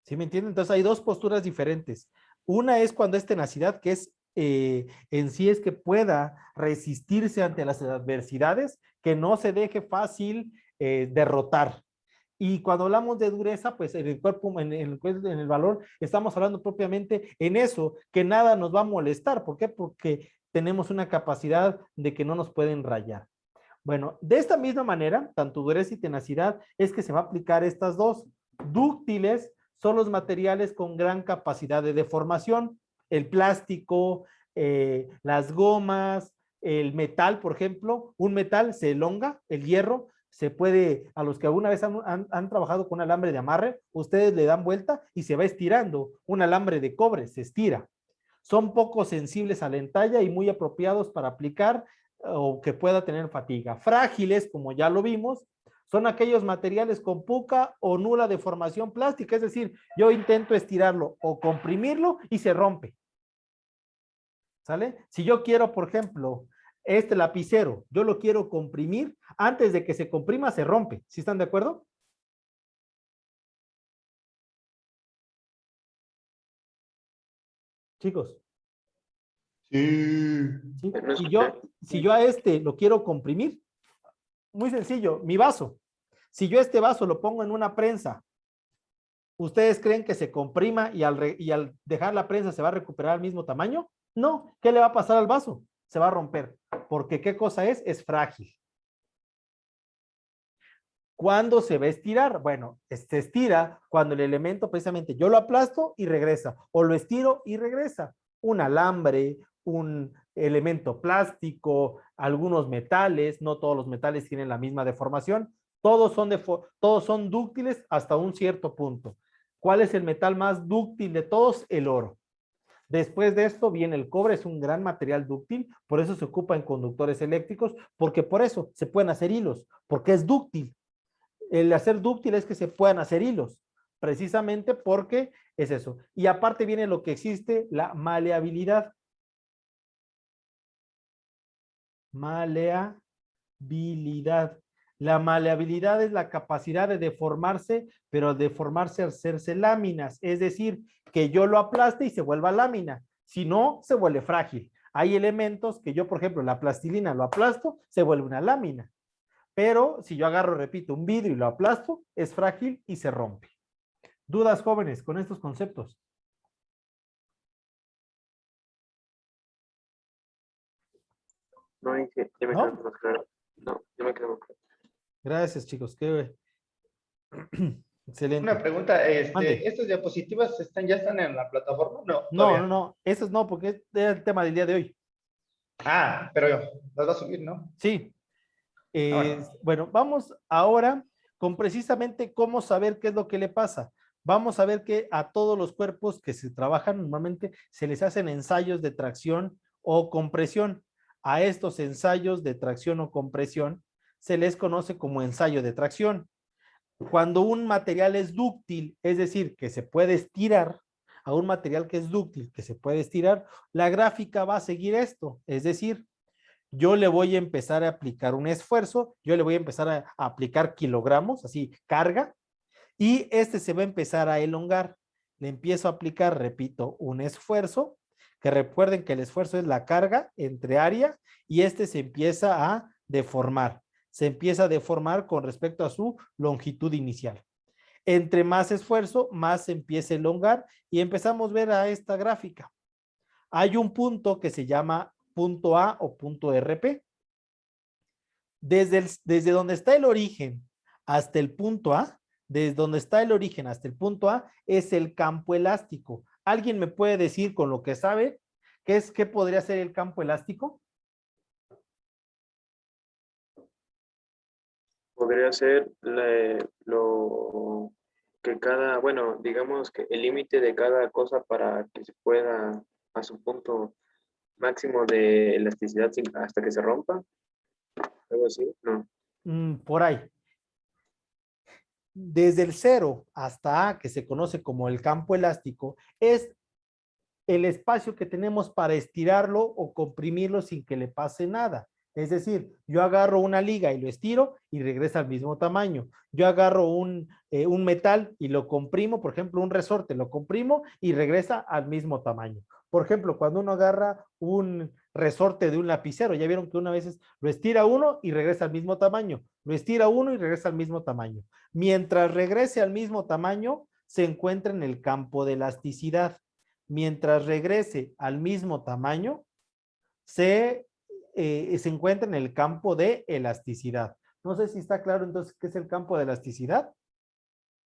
A: ¿Sí me entienden? Entonces hay dos posturas diferentes. Una es cuando es tenacidad, que es en sí es que pueda resistirse ante las adversidades, que no se deje fácil derrotar. Y cuando hablamos de dureza, pues en el cuerpo, en el valor, estamos hablando propiamente en eso, que nada nos va a molestar. ¿Por qué? Porque tenemos una capacidad de que no nos pueden rayar. Bueno, de esta misma manera, tanto dureza y tenacidad, es que se va a aplicar estas dos. Dúctiles son los materiales con gran capacidad de deformación. El plástico, las gomas, el metal, por ejemplo, un metal se elonga, el hierro se puede, a los que alguna vez han trabajado con un alambre de amarre, ustedes le dan vuelta y se va estirando. Un alambre de cobre se estira. Son poco sensibles a la entalla y muy apropiados para aplicar o que pueda tener fatiga. Frágiles, como ya lo vimos, son aquellos materiales con poca o nula deformación plástica, es decir, yo intento estirarlo o comprimirlo y se rompe. ¿Sale? Si yo quiero, por ejemplo, este lapicero, yo lo quiero comprimir, antes de que se comprima se rompe. ¿Sí están de acuerdo? Chicos.
C: Sí.
A: ¿Sí?
B: No
A: Si yo a este lo quiero comprimir, muy sencillo, mi vaso. Si yo este vaso lo pongo en una prensa, ¿ustedes creen que se comprima y al dejar la prensa se va a recuperar al mismo tamaño? No. ¿Qué le va a pasar al vaso? Se va a romper. Porque ¿qué cosa es? Es frágil. ¿Cuándo se va a estirar? Bueno, se estira cuando el elemento precisamente yo lo aplasto y regresa, o lo estiro y regresa. Un alambre, un elemento plástico, algunos metales, no todos los metales tienen la misma deformación, todos son dúctiles hasta un cierto punto. ¿Cuál es el metal más dúctil de todos? El oro. Después de esto viene el cobre, es un gran material dúctil, por eso se ocupa en conductores eléctricos, porque por eso se pueden hacer hilos, porque es dúctil. El hacer dúctil es que se puedan hacer hilos, precisamente porque es eso. Y aparte viene lo que existe, la maleabilidad. Maleabilidad. La maleabilidad es la capacidad de deformarse, pero deformarse al hacerse láminas, es decir, que yo lo aplaste y se vuelva lámina, si no, se vuelve frágil. Hay elementos que yo, por ejemplo, la plastilina lo aplasto, se vuelve una lámina. Pero si yo agarro, repito, un vidrio y lo aplasto, es frágil y se rompe. ¿Dudas, jóvenes, con estos conceptos?
B: No, ya me
A: ¿No?
B: quedó más claro. No, ya me quedó más claro.
A: Gracias, chicos. Qué excelente.
F: Una pregunta,
A: Mande.
F: ¿estas diapositivas ya están en la plataforma? No,
A: No,
F: todavía.
A: no, no. Eso no, porque es el tema del día de hoy.
F: Ah, pero las va a subir, ¿no?
A: Sí.
F: Bueno.
A: Bueno, vamos ahora con precisamente cómo saber qué es lo que le pasa. Vamos a ver que a todos los cuerpos que se trabajan normalmente se les hacen ensayos de tracción o compresión. A estos ensayos de tracción o compresión se les conoce como ensayo de tracción. Cuando un material es dúctil, es decir, que se puede estirar, a un material que es dúctil, que se puede estirar, la gráfica va a seguir esto, es decir, yo le voy a empezar a aplicar un esfuerzo, yo le voy a empezar a aplicar kilogramos, así, carga, y este se va a empezar a elongar. Le empiezo a aplicar, repito, un esfuerzo, que recuerden que el esfuerzo es la carga entre área, y este se empieza a deformar. Se empieza a deformar con respecto a su longitud inicial. Entre más esfuerzo, más se empieza a elongar, y empezamos a ver a esta gráfica. Hay un punto que se llama punto A o punto RP. Desde donde está el origen hasta el punto A, desde donde está el origen hasta el punto A, es el campo elástico. ¿Alguien me puede decir con lo que sabe qué podría ser el campo elástico?
B: Podría ser lo que bueno, digamos que el límite de cada cosa para que se pueda a su punto máximo de elasticidad hasta que se rompa. Algo así, no.
A: Por ahí. Desde el 0 hasta A, que se conoce como el campo elástico, es el espacio que tenemos para estirarlo o comprimirlo sin que le pase nada. Es decir, yo agarro una liga y lo estiro y regresa al mismo tamaño. Yo agarro un metal y lo comprimo, por ejemplo, un resorte, lo comprimo y regresa al mismo tamaño. Por ejemplo, cuando uno agarra un resorte de un lapicero, ya vieron que una vez lo estira uno y regresa al mismo tamaño. Lo estira uno y regresa al mismo tamaño. Mientras regrese al mismo tamaño, se encuentra en el campo de elasticidad. Mientras regrese al mismo tamaño, se encuentra en el campo de elasticidad. No sé si está claro entonces qué es el campo de elasticidad.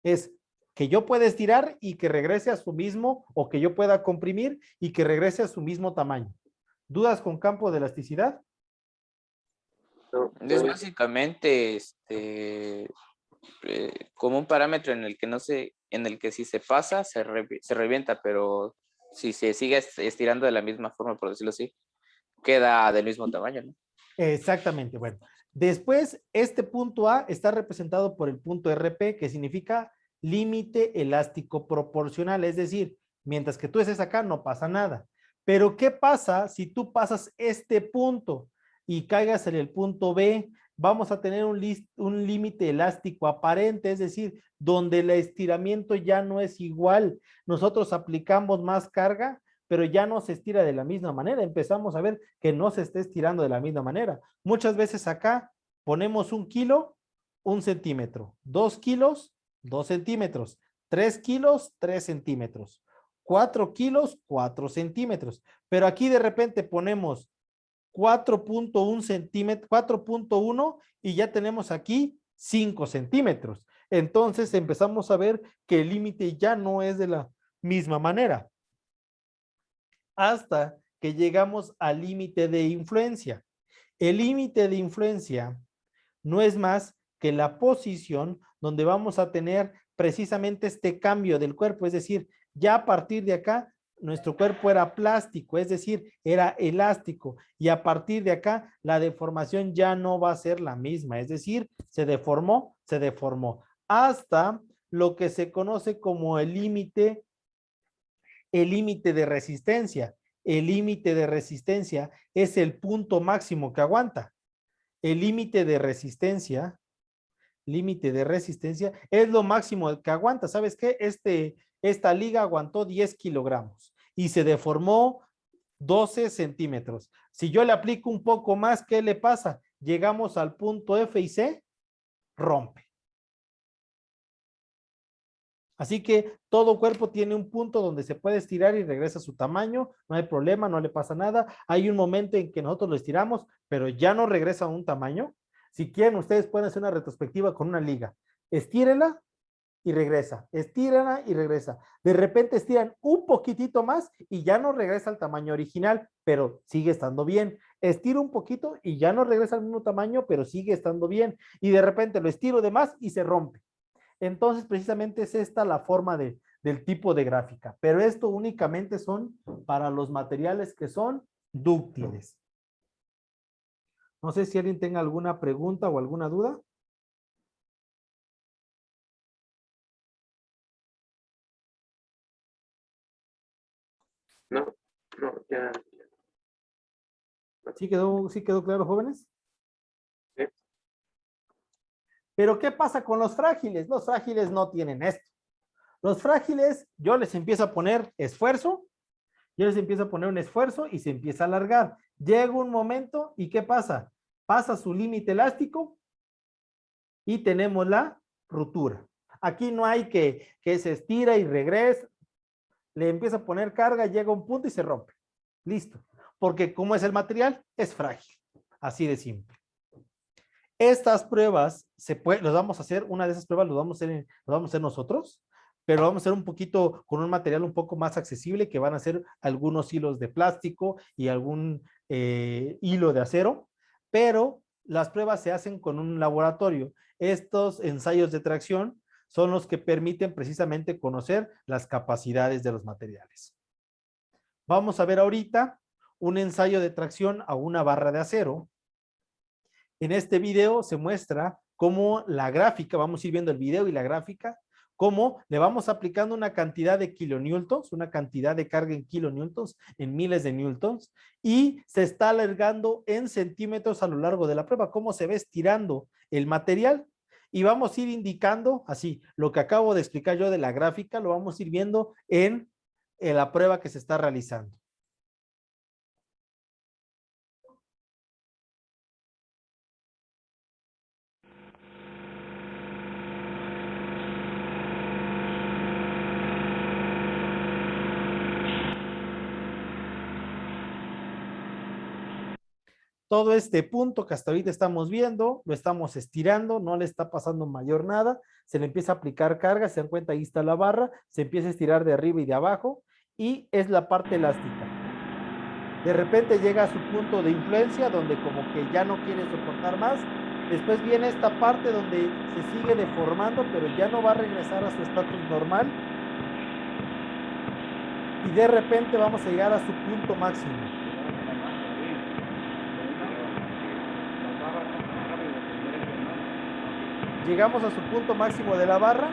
A: Es que yo pueda estirar y que regrese a su mismo, o que yo pueda comprimir y que regrese a su mismo tamaño. ¿Dudas con campo de elasticidad?
B: No,
D: Es básicamente como un parámetro en el que en el que si se pasa, se revienta, pero si se sigue estirando de la misma forma, por decirlo así, queda del mismo tamaño, ¿no?
A: Exactamente, bueno. Después, este punto A está representado por el punto RP, que significa límite elástico proporcional, es decir, mientras que tú estés acá no pasa nada. Pero ¿qué pasa si tú pasas este punto y caigas en el punto B? Vamos a tener un límite elástico aparente, es decir, donde el estiramiento ya no es igual. Nosotros aplicamos más carga, pero ya no se estira de la misma manera. Empezamos a ver que no se está estirando de la misma manera. Muchas veces acá ponemos 1 kilo, 1 centímetro. 2 kilos, 2 centímetros. 3 kilos, 3 centímetros. 4 kilos, 4 centímetros. Pero aquí de repente ponemos 4.1 centímetros, 4.1 y ya tenemos aquí 5 centímetros. Entonces empezamos a ver que el límite ya no es de la misma manera. Hasta que llegamos al límite de influencia. El límite de influencia no es más que la posición donde vamos a tener precisamente este cambio del cuerpo, es decir, ya a partir de acá nuestro cuerpo era plástico, es decir, era elástico, y a partir de acá la deformación ya no va a ser la misma, es decir, se deformó, hasta lo que se conoce como el límite de resistencia. El límite de resistencia es el punto máximo que aguanta. El límite de resistencia es lo máximo que aguanta. ¿Sabes qué? Esta liga aguantó 10 kilogramos y se deformó 12 centímetros. Si yo le aplico un poco más, ¿qué le pasa? Llegamos al punto F y se rompe. Así que todo cuerpo tiene un punto donde se puede estirar y regresa a su tamaño, no hay problema, no le pasa nada. Hay un momento en que nosotros lo estiramos, pero ya no regresa a un tamaño. Si quieren, ustedes pueden hacer una retrospectiva con una liga. Estírenla y regresa, estírenla y regresa. De repente estiran un poquitito más y ya no regresa al tamaño original, pero sigue estando bien. Estiro un poquito y ya no regresa al mismo tamaño, pero sigue estando bien. Y de repente lo estiro de más y se rompe. Entonces, precisamente es esta la forma del tipo de gráfica, pero esto únicamente son para los materiales que son dúctiles. No sé si alguien tenga alguna pregunta o alguna duda.
B: No, ya.
A: ¿Sí quedó claro, jóvenes?
B: Sí.
A: Pero ¿qué pasa con los frágiles? Los frágiles no tienen esto. Los frágiles, yo les empiezo a poner esfuerzo, y se empieza a alargar. Llega un momento y ¿qué pasa? Pasa su límite elástico y tenemos la ruptura. Aquí no hay que se estira y regresa, le empieza a poner carga, llega a un punto y se rompe. Listo. Porque como es el material, es frágil. Así de simple. Estas pruebas los vamos a hacer, una de esas pruebas los vamos a hacer nosotros, pero vamos a hacer un poquito con un material un poco más accesible, que van a ser algunos hilos de plástico y algún hilo de acero, pero las pruebas se hacen con un laboratorio. Estos ensayos de tracción son los que permiten precisamente conocer las capacidades de los materiales. Vamos a ver ahorita un ensayo de tracción a una barra de acero. En este video se muestra cómo la gráfica, vamos a ir viendo el video y la gráfica, cómo le vamos aplicando una cantidad de kilonewtons, una cantidad de carga en kilonewtons, en miles de newtons, y se está alargando en centímetros a lo largo de la prueba, cómo se va estirando el material. Y vamos a ir indicando, así, lo que acabo de explicar yo de la gráfica, lo vamos a ir viendo en la prueba que se está realizando. Todo este punto que hasta ahorita estamos viendo, lo estamos estirando, no le está pasando mayor nada, se le empieza a aplicar carga, se dan cuenta, ahí está la barra, se empieza a estirar de arriba y de abajo, y es la parte elástica. De repente llega a su punto de influencia, donde como que ya no quiere soportar más, después viene esta parte donde se sigue deformando, pero ya no va a regresar a su estatus normal, y de repente vamos a llegar a su punto máximo. Llegamos a su punto máximo de la barra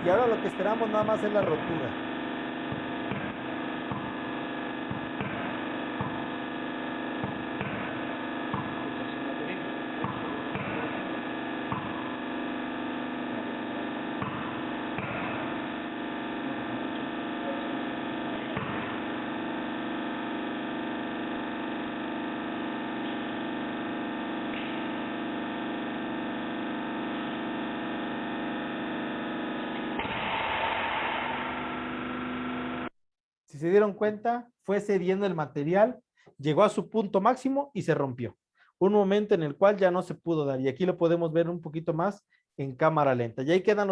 A: y ahora lo que esperamos nada más es la rotura. Si se dieron cuenta, fue cediendo el material, llegó a su punto máximo y se rompió. Un momento en el cual ya no se pudo dar. Y aquí lo podemos ver un poquito más en cámara lenta. Y ahí quedan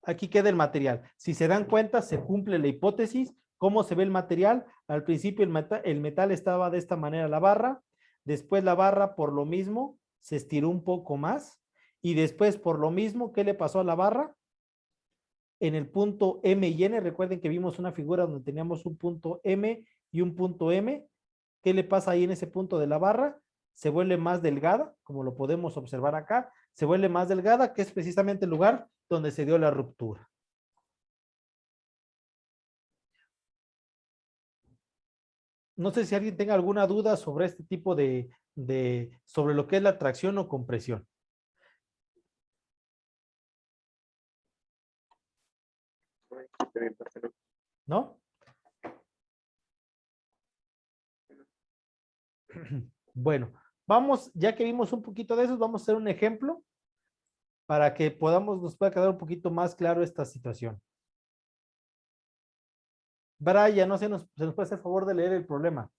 A: aquí queda el material. Si se dan cuenta, se cumple la hipótesis. ¿Cómo se ve el material? Al principio el metal estaba de esta manera la barra. Después la barra, por lo mismo, se estiró un poco más. Y después, por lo mismo, ¿qué le pasó a la barra? En el punto M y N, recuerden que vimos una figura donde teníamos un punto M y un punto M. ¿Qué le pasa ahí en ese punto de la barra? Se vuelve más delgada, como lo podemos observar acá. Se vuelve más delgada, que es precisamente el lugar donde se dio la ruptura. No sé si alguien tenga alguna duda sobre este tipo sobre lo que es la tracción o compresión. ¿No? Bueno, vamos, ya que vimos un poquito de eso, vamos a hacer un ejemplo para que nos pueda quedar un poquito más claro esta situación. Brian, no se nos puede hacer el favor de leer el problema.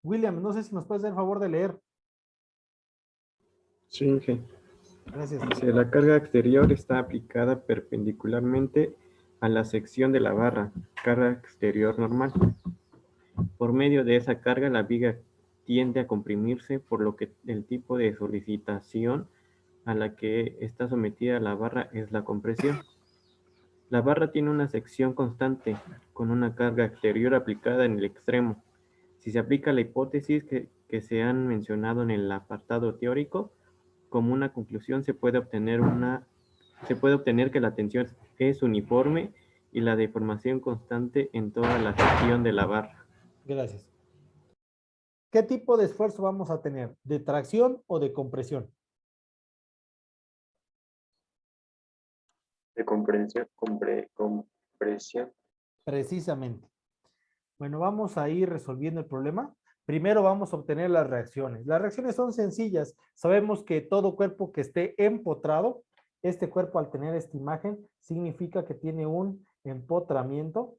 A: William, no sé si nos puedes hacer el favor de leer.
I: Sí, Inge.
A: Gracias.
I: Dice, la carga exterior está aplicada perpendicularmente a la sección de la barra, carga exterior normal. Por medio de esa carga, la viga tiende a comprimirse, por lo que el tipo de solicitación a la que está sometida la barra es la compresión. La barra tiene una sección constante, con una carga exterior aplicada en el extremo. Si se aplica la hipótesis que se han mencionado en el apartado teórico, como una conclusión se puede obtener que la tensión es uniforme y la deformación constante en toda la sección de la barra.
A: Gracias. ¿Qué tipo de esfuerzo vamos a tener? ¿De tracción o de compresión?
B: De compresión.
A: Precisamente. Bueno, vamos a ir resolviendo el problema. Primero vamos a obtener las reacciones. Las reacciones son sencillas. Sabemos que todo cuerpo que esté empotrado, este cuerpo al tener esta imagen, significa que tiene un empotramiento,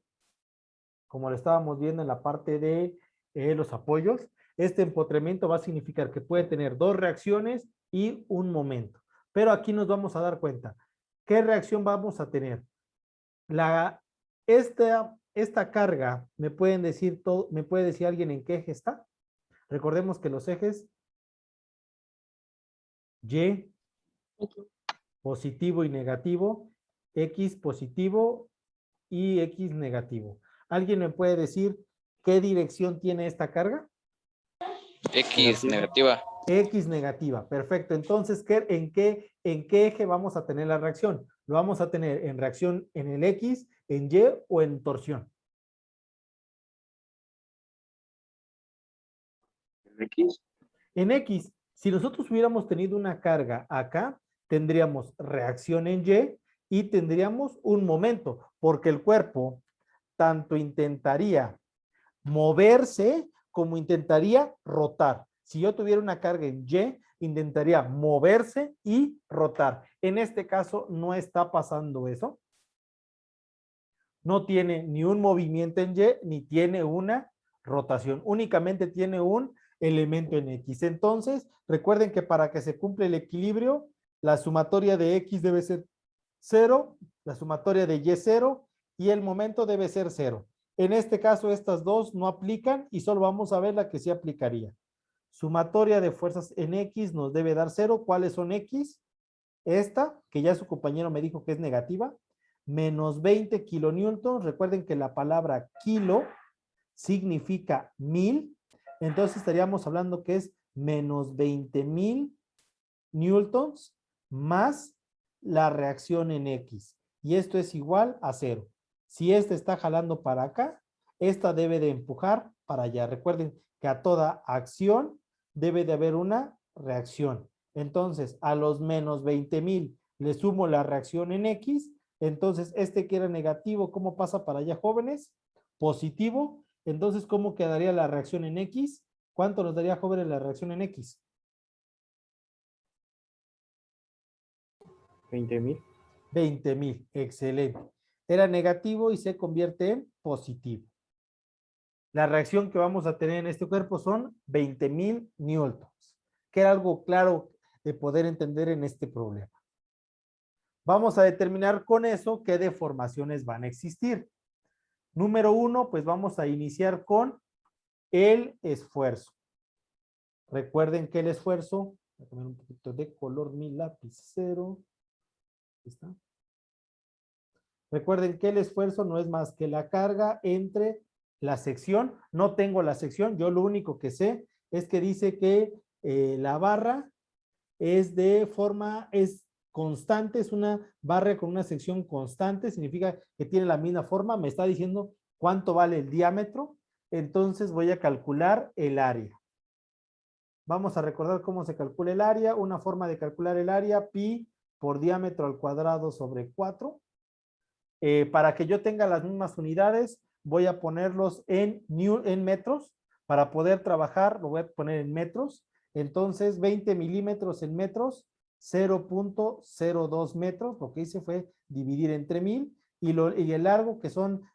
A: como lo estábamos viendo en la parte de los apoyos. Este empotramiento va a significar que puede tener dos reacciones y un momento. Pero aquí nos vamos a dar cuenta. ¿Qué reacción vamos a tener? Esta carga, ¿me puede decir alguien en qué eje está? Recordemos que los ejes Y, positivo y negativo, X positivo y X negativo. ¿Alguien me puede decir qué dirección tiene esta carga?
D: X negativa.
A: X negativa, perfecto. Entonces, ¿en qué eje vamos a tener la reacción? ¿Lo vamos a tener en reacción en el X, en Y o en torsión?
B: ¿En X?
A: En X. Si nosotros hubiéramos tenido una carga acá, tendríamos reacción en Y y tendríamos un momento, porque el cuerpo tanto intentaría moverse como intentaría rotar. Si yo tuviera una carga en Y, intentaría moverse y rotar. En este caso no está pasando eso. No tiene ni un movimiento en Y, ni tiene una rotación. Únicamente tiene un elemento en X. Entonces, recuerden que para que se cumpla el equilibrio, la sumatoria de X debe ser 0, la sumatoria de Y 0 y el momento debe ser 0. En este caso, estas dos no aplican y solo vamos a ver la que sí aplicaría. Sumatoria de fuerzas en X nos debe dar 0. ¿Cuáles son X? Esta, que ya su compañero me dijo que es negativa, menos 20 kilonewtons. Recuerden que la palabra kilo significa 1000. Entonces estaríamos hablando que es menos 20,000 newtons más la reacción en X. Y esto es igual a 0. Si esta está jalando para acá, esta debe de empujar para allá. Recuerden que a toda acción debe de haber una reacción. Entonces, a los menos 20,000 le sumo la reacción en X. Entonces, este que era negativo, ¿cómo pasa para allá, jóvenes? Positivo. Entonces, ¿cómo quedaría la reacción en X? ¿Cuánto nos daría, jóvenes, la reacción en X?
I: 20,000.
A: 20,000. Excelente. Era negativo y se convierte en positivo. La reacción que vamos a tener en este cuerpo son 20,000 newtons, que era algo claro de poder entender en este problema. Vamos a determinar con eso qué deformaciones van a existir. Número 1, pues vamos a iniciar con el esfuerzo. Recuerden que el esfuerzo, voy a poner un poquito de color mi lapicero. Ahí está. Recuerden que el esfuerzo no es más que la carga entre la sección. No tengo la sección, yo lo único que sé es que dice que la barra es es constante, es una barra con una sección constante, significa que tiene la misma forma, me está diciendo cuánto vale el diámetro, entonces voy a calcular el área. Vamos a recordar cómo se calcula el área, una forma de calcular el área, pi por diámetro al cuadrado sobre 4. Para que yo tenga las mismas unidades, voy a ponerlos en metros. Para poder trabajar, lo voy a poner en metros. Entonces, 20 milímetros en metros, 0.02 metros. Lo que hice fue dividir entre 1000. Y el largo, que son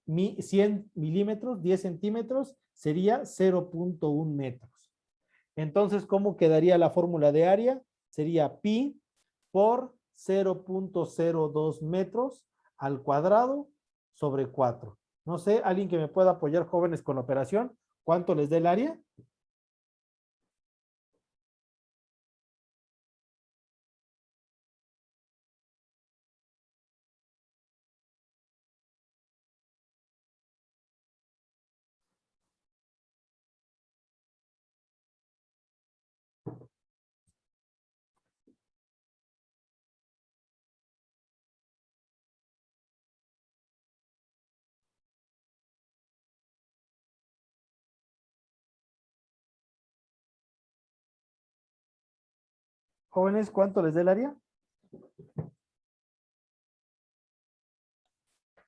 A: 100 milímetros, 10 centímetros, sería 0.1 metros. Entonces, ¿cómo quedaría la fórmula de área? Sería pi por 0.02 metros al cuadrado sobre 4. No sé, alguien que me pueda apoyar, jóvenes, con la operación. ¿Cuánto les da el área? Jóvenes, ¿cuánto les da el área?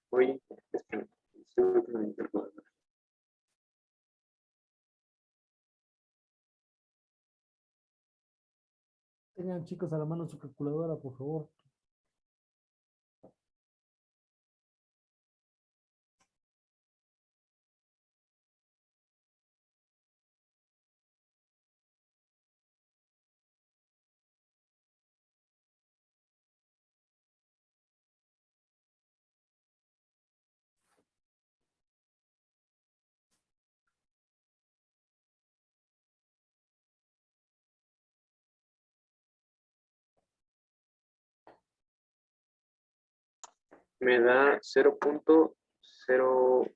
B: Oye, estoy con mi calculadora.
A: Tengan, chicos, a la mano su calculadora, por favor.
B: Me da 0.015.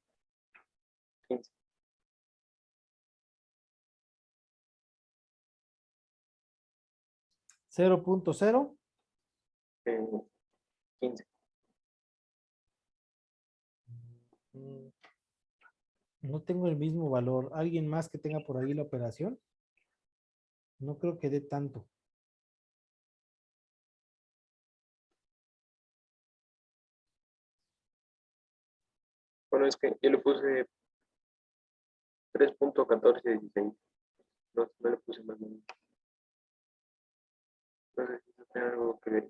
A: 0.0.
B: 15.
A: No tengo el mismo valor. ¿Alguien más que tenga por ahí la operación? No creo que dé tanto.
B: Bueno, es que yo le puse 3.1416. No, no le puse más números. No sé si eso tiene algo que ver.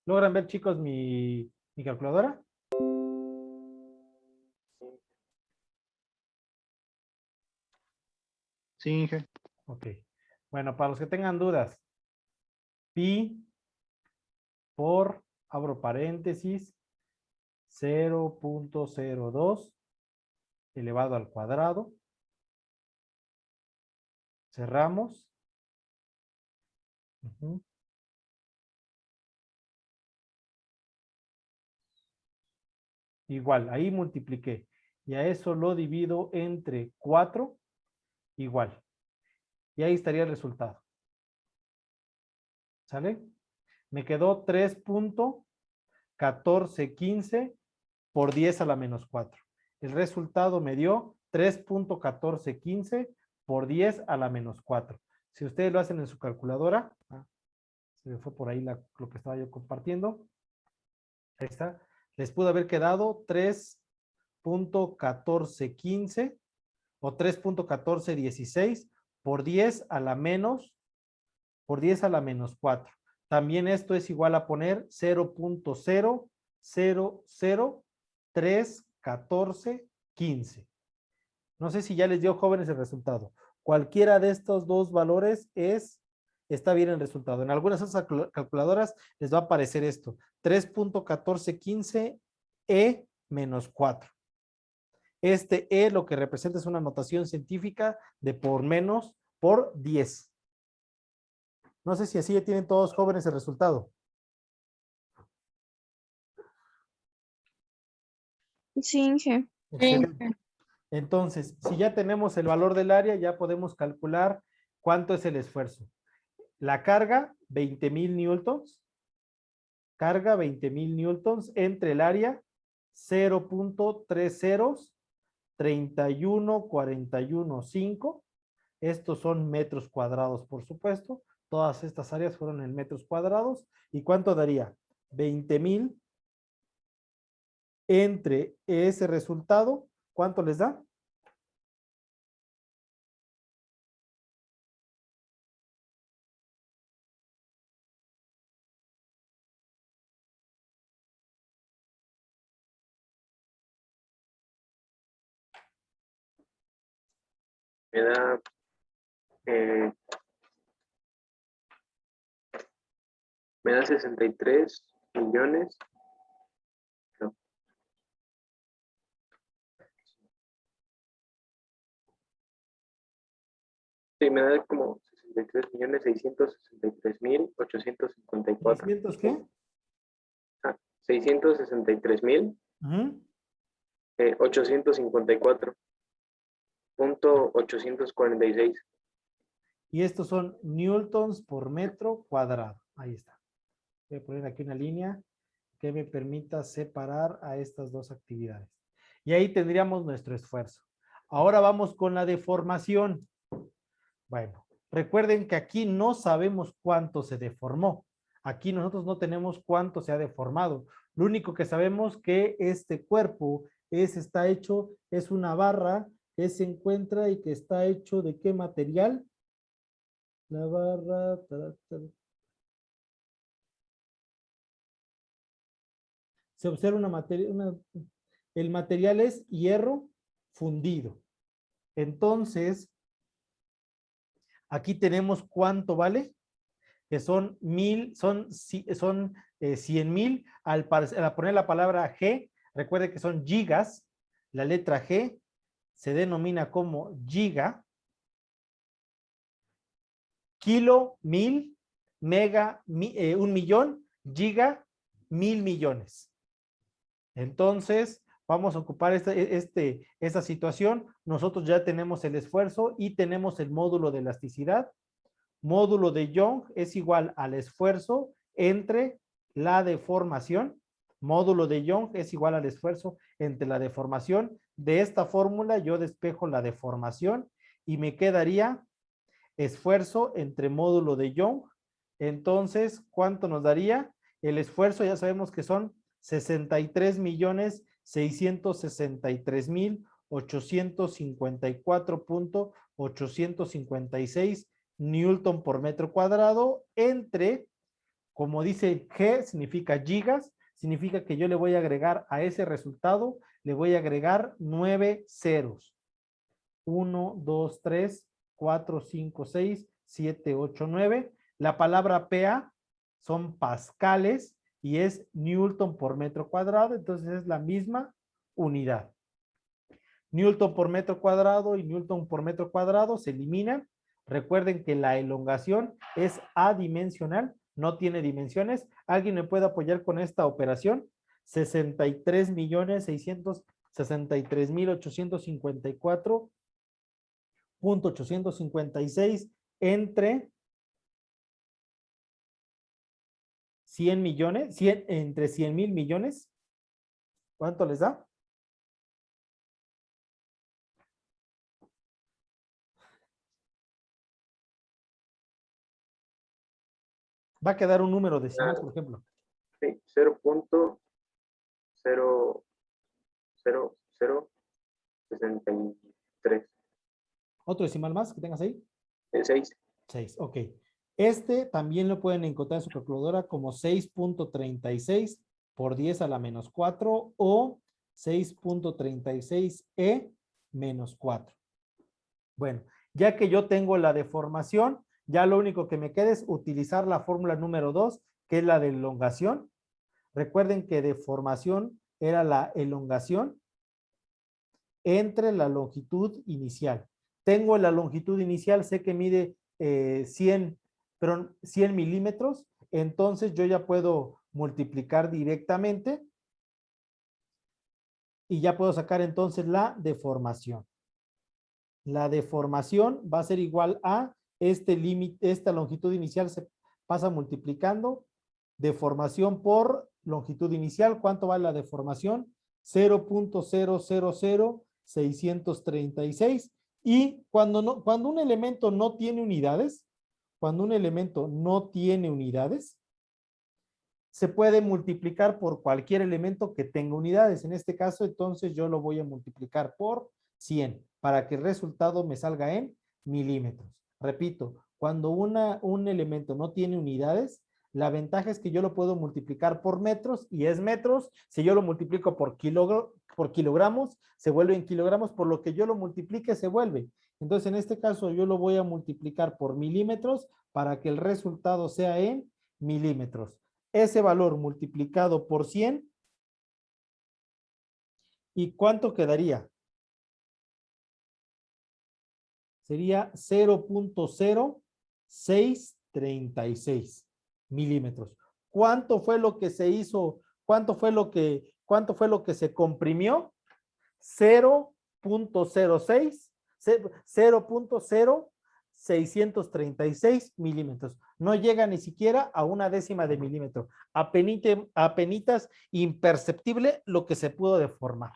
A: ¿Logran ver, chicos, mi calculadora?
C: Sí, Inge.
A: Ok. Bueno, para los que tengan dudas, pi por, abro paréntesis, 0.02 elevado al cuadrado. Cerramos. Igual, ahí multipliqué. Y a eso lo divido entre 4, igual. Y ahí estaría el resultado. ¿Sale? Me quedó 3.1415 por 10 a la menos 4. El resultado me dio 3.1415 por 10 a la menos 4. Si ustedes lo hacen en su calculadora, se me fue por ahí lo que estaba yo compartiendo. Ahí está. Les pudo haber quedado 3.1415 o 3.1416 por 10 a la menos 4. También esto es igual a poner 0.00031415. No sé si ya les dio, jóvenes, el resultado. Cualquiera de estos dos valores está bien el resultado. En algunas de esas calculadoras les va a aparecer esto. 3.1415 menos 4. Este E lo que representa es una notación científica de por menos por 10. No sé si así ya tienen todos, jóvenes, el resultado.
J: Sí, Inge.
A: Excelente. Entonces, si ya tenemos el valor del área, ya podemos calcular cuánto es el esfuerzo. La carga, 20,000 newtons. Carga, 20,000 newtons entre el área, 0.30314115. Estos son metros cuadrados, por supuesto. Todas estas áreas fueron en metros cuadrados. ¿Y cuánto daría? 20,000 entre ese resultado. ¿Cuánto les da?
B: Me da me da 63 millones. No. Sí, me da como 63.663.854.
A: ¿600 qué?
B: 663.854.846.
A: Y estos son newtons por metro cuadrado. Ahí está. Voy a poner aquí una línea que me permita separar a estas dos actividades. Y ahí tendríamos nuestro esfuerzo. Ahora vamos con la deformación. Bueno, recuerden que aquí no sabemos cuánto se deformó. Aquí nosotros no tenemos cuánto se ha deformado. Lo único que sabemos que este cuerpo está hecho, es una barra que se encuentra y que está hecho ¿de qué material? La barra... Se observa una materia, el material es hierro fundido. Entonces, aquí tenemos cuánto vale, que son 100,000. Al poner la palabra G, recuerde que son gigas. La letra G se denomina como giga. Kilo, 1,000, mega, 1,000,000, giga, 1,000 millones. Entonces, vamos a ocupar esta situación. Nosotros ya tenemos el esfuerzo y tenemos el módulo de elasticidad. Módulo de Young es igual al esfuerzo entre la deformación. Módulo de Young es igual al esfuerzo entre la deformación. De esta fórmula yo despejo la deformación y me quedaría esfuerzo entre módulo de Young. Entonces, ¿cuánto nos daría? El esfuerzo ya sabemos que son 63,663,854.856 newton por metro cuadrado entre, como dice G, significa gigas, significa que yo le voy a agregar a ese resultado, le voy a agregar 9 ceros. 1, 2, 3, 4, 5, 6, 7, 8, 9. La palabra PA son pascales y es Newton por metro cuadrado, entonces es la misma unidad. Newton por metro cuadrado y Newton por metro cuadrado se eliminan. Recuerden que la elongación es adimensional, no tiene dimensiones. ¿Alguien me puede apoyar con esta operación? 63.663.854.856 entre 100 millones, entre 100,000 millones. ¿Cuánto les da? Va a quedar un número decimal, por ejemplo.
B: Sí, 0.00063.
A: ¿Otro decimal más que tengas ahí?
B: 6.
A: 6, ok. Este también lo pueden encontrar en su calculadora como 6.36 por 10 a la menos 4 o 6.36e menos 4. Bueno, ya que yo tengo la deformación, ya lo único que me queda es utilizar la fórmula número 2, que es la de elongación. Recuerden que deformación era la elongación entre la longitud inicial. Tengo la longitud inicial, sé que mide 100 milímetros, entonces yo ya puedo multiplicar directamente y ya puedo sacar entonces la deformación. La deformación va a ser igual a este límite, esta longitud inicial se pasa multiplicando, deformación por longitud inicial. ¿Cuánto vale la deformación? 0.000636. Y cuando un elemento no tiene unidades, se puede multiplicar por cualquier elemento que tenga unidades. En este caso, entonces, yo lo voy a multiplicar por 100 para que el resultado me salga en milímetros. Repito, cuando un elemento no tiene unidades, la ventaja es que yo lo puedo multiplicar por metros y es metros. Si yo lo multiplico por kilogramos, se vuelve en kilogramos, por lo que yo lo multiplique se vuelve. Entonces, en este caso, yo lo voy a multiplicar por milímetros para que el resultado sea en milímetros. Ese valor multiplicado por 100, ¿y cuánto quedaría? Sería 0.0636 milímetros. ¿Cuánto fue lo que se hizo? ¿Cuánto fue lo que se comprimió? 0.0636 milímetros. No llega ni siquiera a una décima de milímetro. Apenitas imperceptible lo que se pudo deformar.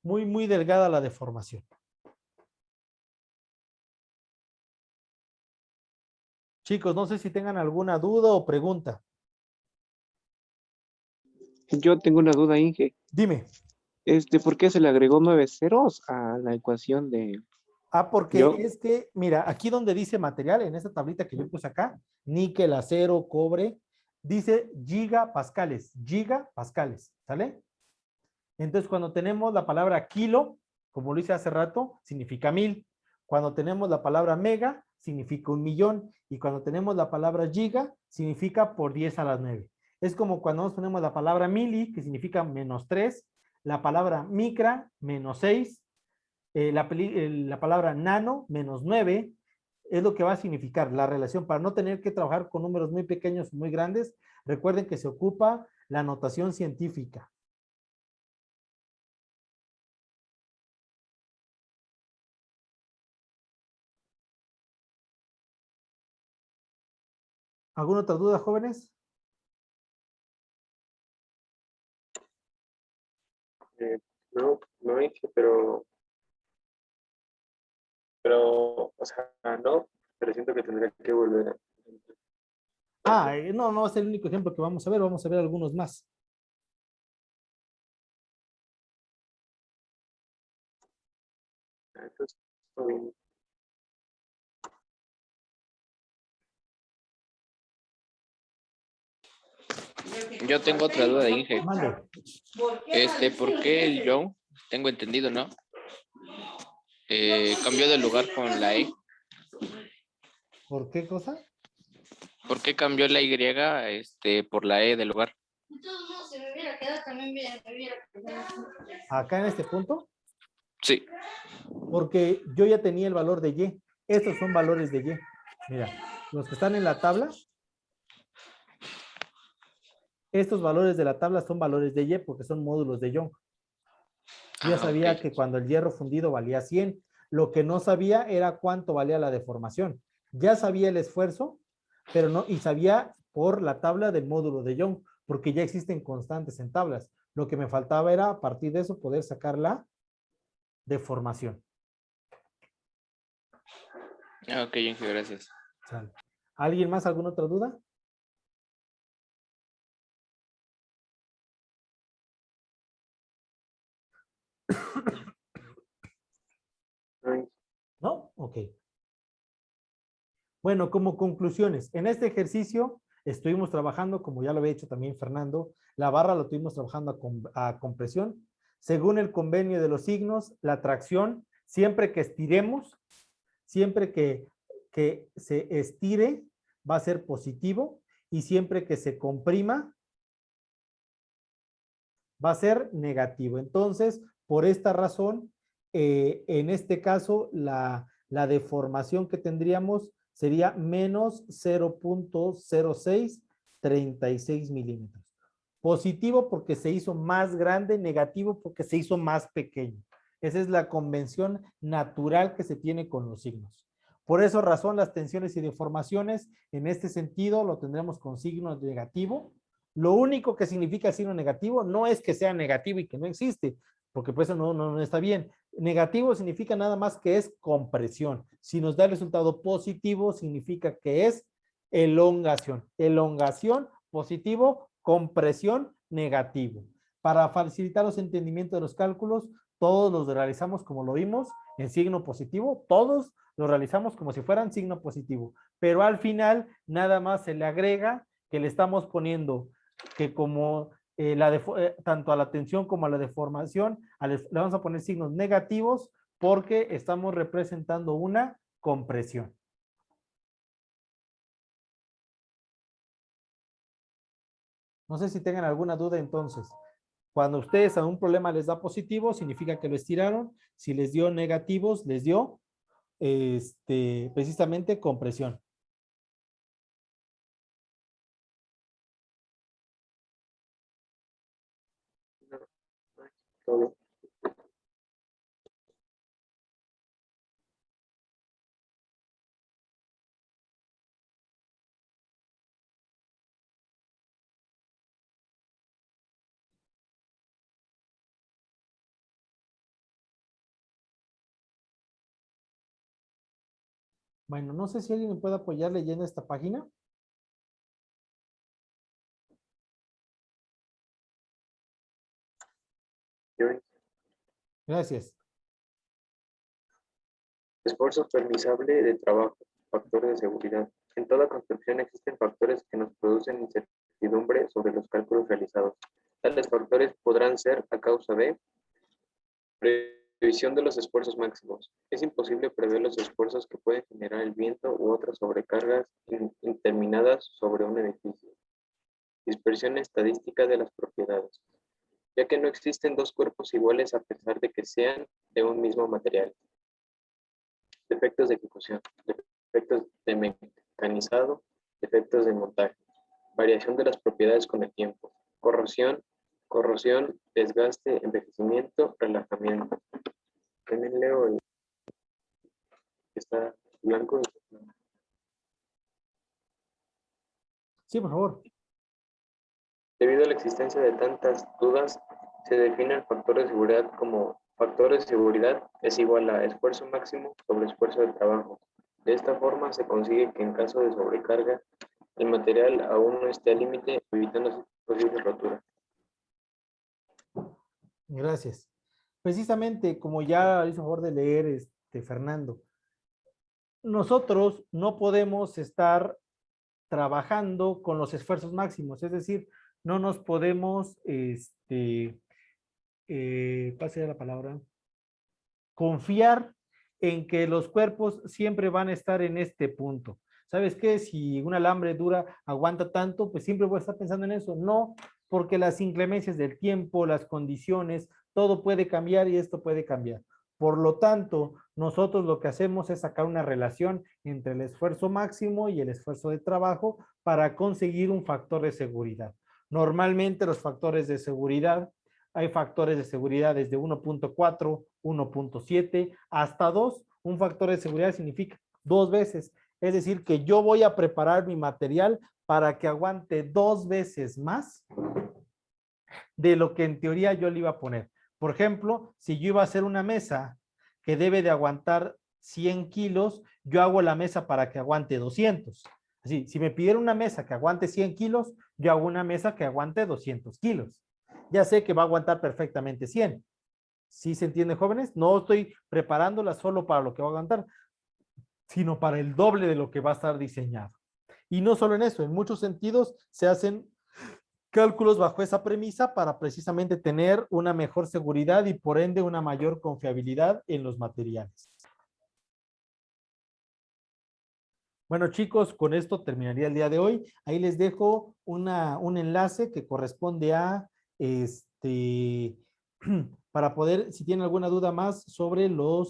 A: Muy, muy delgada la deformación. Chicos, no sé si tengan alguna duda o pregunta.
K: Yo tengo una duda, Inge.
A: Dime.
K: ¿Por qué se le agregó 9 ceros a la ecuación de...
A: Porque es que, mira, aquí donde dice material, en esta tablita que yo puse acá, níquel, acero, cobre, dice gigapascales, ¿sale? Entonces, cuando tenemos la palabra kilo, como lo hice hace rato, significa 1000. Cuando tenemos la palabra mega, significa 1,000,000. Y cuando tenemos la palabra giga, significa por 10 a la 9. Es como cuando nos ponemos la palabra mili, que significa -3, la palabra micra, -6, la palabra nano, -9, es lo que va a significar la relación. Para no tener que trabajar con números muy pequeños o muy grandes, recuerden que se ocupa la notación científica. ¿Alguna otra duda, jóvenes?
B: No hice, o sea, no, pero siento que tendría que volver a...
A: No es el único ejemplo que vamos a ver algunos más.
B: Entonces,
D: yo tengo otra duda, Inge. ¿Por qué el Young, tengo entendido, ¿no? Cambió de lugar con la E.
A: ¿Por qué cosa?
D: ¿Por qué cambió la Y por la E del lugar?
A: Acá en este punto,
D: Sí.
A: porque yo ya tenía el valor de Y. Estos son valores de Y. Mira, los que están en la tabla, estos valores de la tabla son valores de Y porque son módulos de Young. Yo ya sabía
D: Ok.
A: que cuando el hierro fundido valía 100, lo que no sabía era cuánto valía la deformación. Ya sabía el esfuerzo, pero no, y sabía por la tabla del módulo de Young, porque ya existen constantes en tablas. Lo que me faltaba era a partir de eso poder sacar la deformación.
D: Ok, Inge, gracias.
A: ¿Sale? ¿Alguien más? ¿Alguna otra duda? ¿No? Ok. Bueno, como conclusiones, en este ejercicio estuvimos trabajando, como ya lo había hecho también Fernando, la barra lo estuvimos trabajando a compresión. Según el convenio de los signos, la tracción, siempre que estiremos, siempre que se estire, va a ser positivo, y siempre que se comprima, va a ser negativo. Entonces, por esta razón, en este caso, la deformación que tendríamos sería menos 0.0636 milímetros. Positivo porque se hizo más grande, negativo porque se hizo más pequeño. Esa es la convención natural que se tiene con los signos. Por esa razón, las tensiones y deformaciones, en este sentido, lo tendremos con signo negativo. Lo único que significa el signo negativo no es que sea negativo y que no existe, porque por eso no está bien. Negativo significa nada más que es compresión. Si nos da el resultado positivo, significa que es elongación. Elongación, positivo, compresión, negativo. Para facilitar los entendimientos de los cálculos, todos los realizamos como lo vimos, en signo positivo, todos los realizamos como si fueran signo positivo, pero al final nada más se le agrega que le estamos poniendo que como tanto a la tensión como a la deformación, le vamos a poner signos negativos porque estamos representando una compresión. No sé si tengan alguna duda entonces. Cuando ustedes a un problema les da positivo, significa que lo estiraron. Si les dio negativos, les dio precisamente compresión.
B: Todo.
A: Bueno, no sé si alguien me puede apoyar leyendo esta página. Gracias.
B: Esfuerzo permisable de trabajo, factores de seguridad. En toda construcción existen factores que nos producen incertidumbre sobre los cálculos realizados. Tales factores podrán ser a causa de previsión de los esfuerzos máximos. Es imposible prever los esfuerzos que pueden generar el viento u otras sobrecargas indeterminadas sobre un edificio. Dispersión estadística de las propiedades, ya que no existen dos cuerpos iguales a pesar de que sean de un mismo material. Defectos de ejecución, defectos de mecanizado, defectos de montaje, variación de las propiedades con el tiempo, corrosión, desgaste, envejecimiento, relajamiento. También leo el que está blanco.
A: Sí, por favor.
B: Debido a la existencia de tantas dudas, se define el factor de seguridad como factor de seguridad es igual a esfuerzo máximo sobre esfuerzo de trabajo. De esta forma se consigue que en caso de sobrecarga, el material aún no esté al límite, evitando posibles roturas.
A: Gracias. Precisamente, como ya hizo favor de leer Fernando, nosotros no podemos estar trabajando con los esfuerzos máximos, es decir, no nos podemos, ¿cuál sería la palabra? Confiar en que los cuerpos siempre van a estar en este punto. ¿sabes qué? Si un alambre aguanta tanto, pues siempre voy a estar pensando en eso. No, porque las inclemencias del tiempo, las condiciones, todo puede cambiar y esto puede cambiar. Por lo tanto, nosotros lo que hacemos es sacar una relación entre el esfuerzo máximo y el esfuerzo de trabajo para conseguir un factor de seguridad. Normalmente los factores de seguridad, hay factores de seguridad desde 1.4, 1.7 hasta 2. Un factor de seguridad significa 2 veces. Es decir, que yo voy a preparar mi material para que aguante 2 veces más de lo que en teoría yo le iba a poner. Por ejemplo, si yo iba a hacer una mesa que debe de aguantar 100 kilos, yo hago la mesa para que aguante 200. Así, si me pidieron una mesa que aguante 100 kilos, yo hago una mesa que aguante 200 kilos. Ya sé que va a aguantar perfectamente 100. ¿Sí se entiende, jóvenes? No estoy preparándola solo para lo que va a aguantar, sino para el doble de lo que va a estar diseñado. Y no solo en eso, en muchos sentidos se hacen cálculos bajo esa premisa para precisamente tener una mejor seguridad y por ende una mayor confiabilidad en los materiales. Bueno, chicos, con esto terminaría el día de hoy. Ahí les dejo un enlace que corresponde a para poder, si tienen alguna duda más sobre lo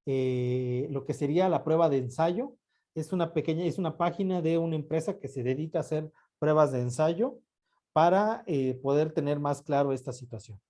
A: que sería la prueba de ensayo. Es una página de una empresa que se dedica a hacer pruebas de ensayo para poder tener más claro esta situación.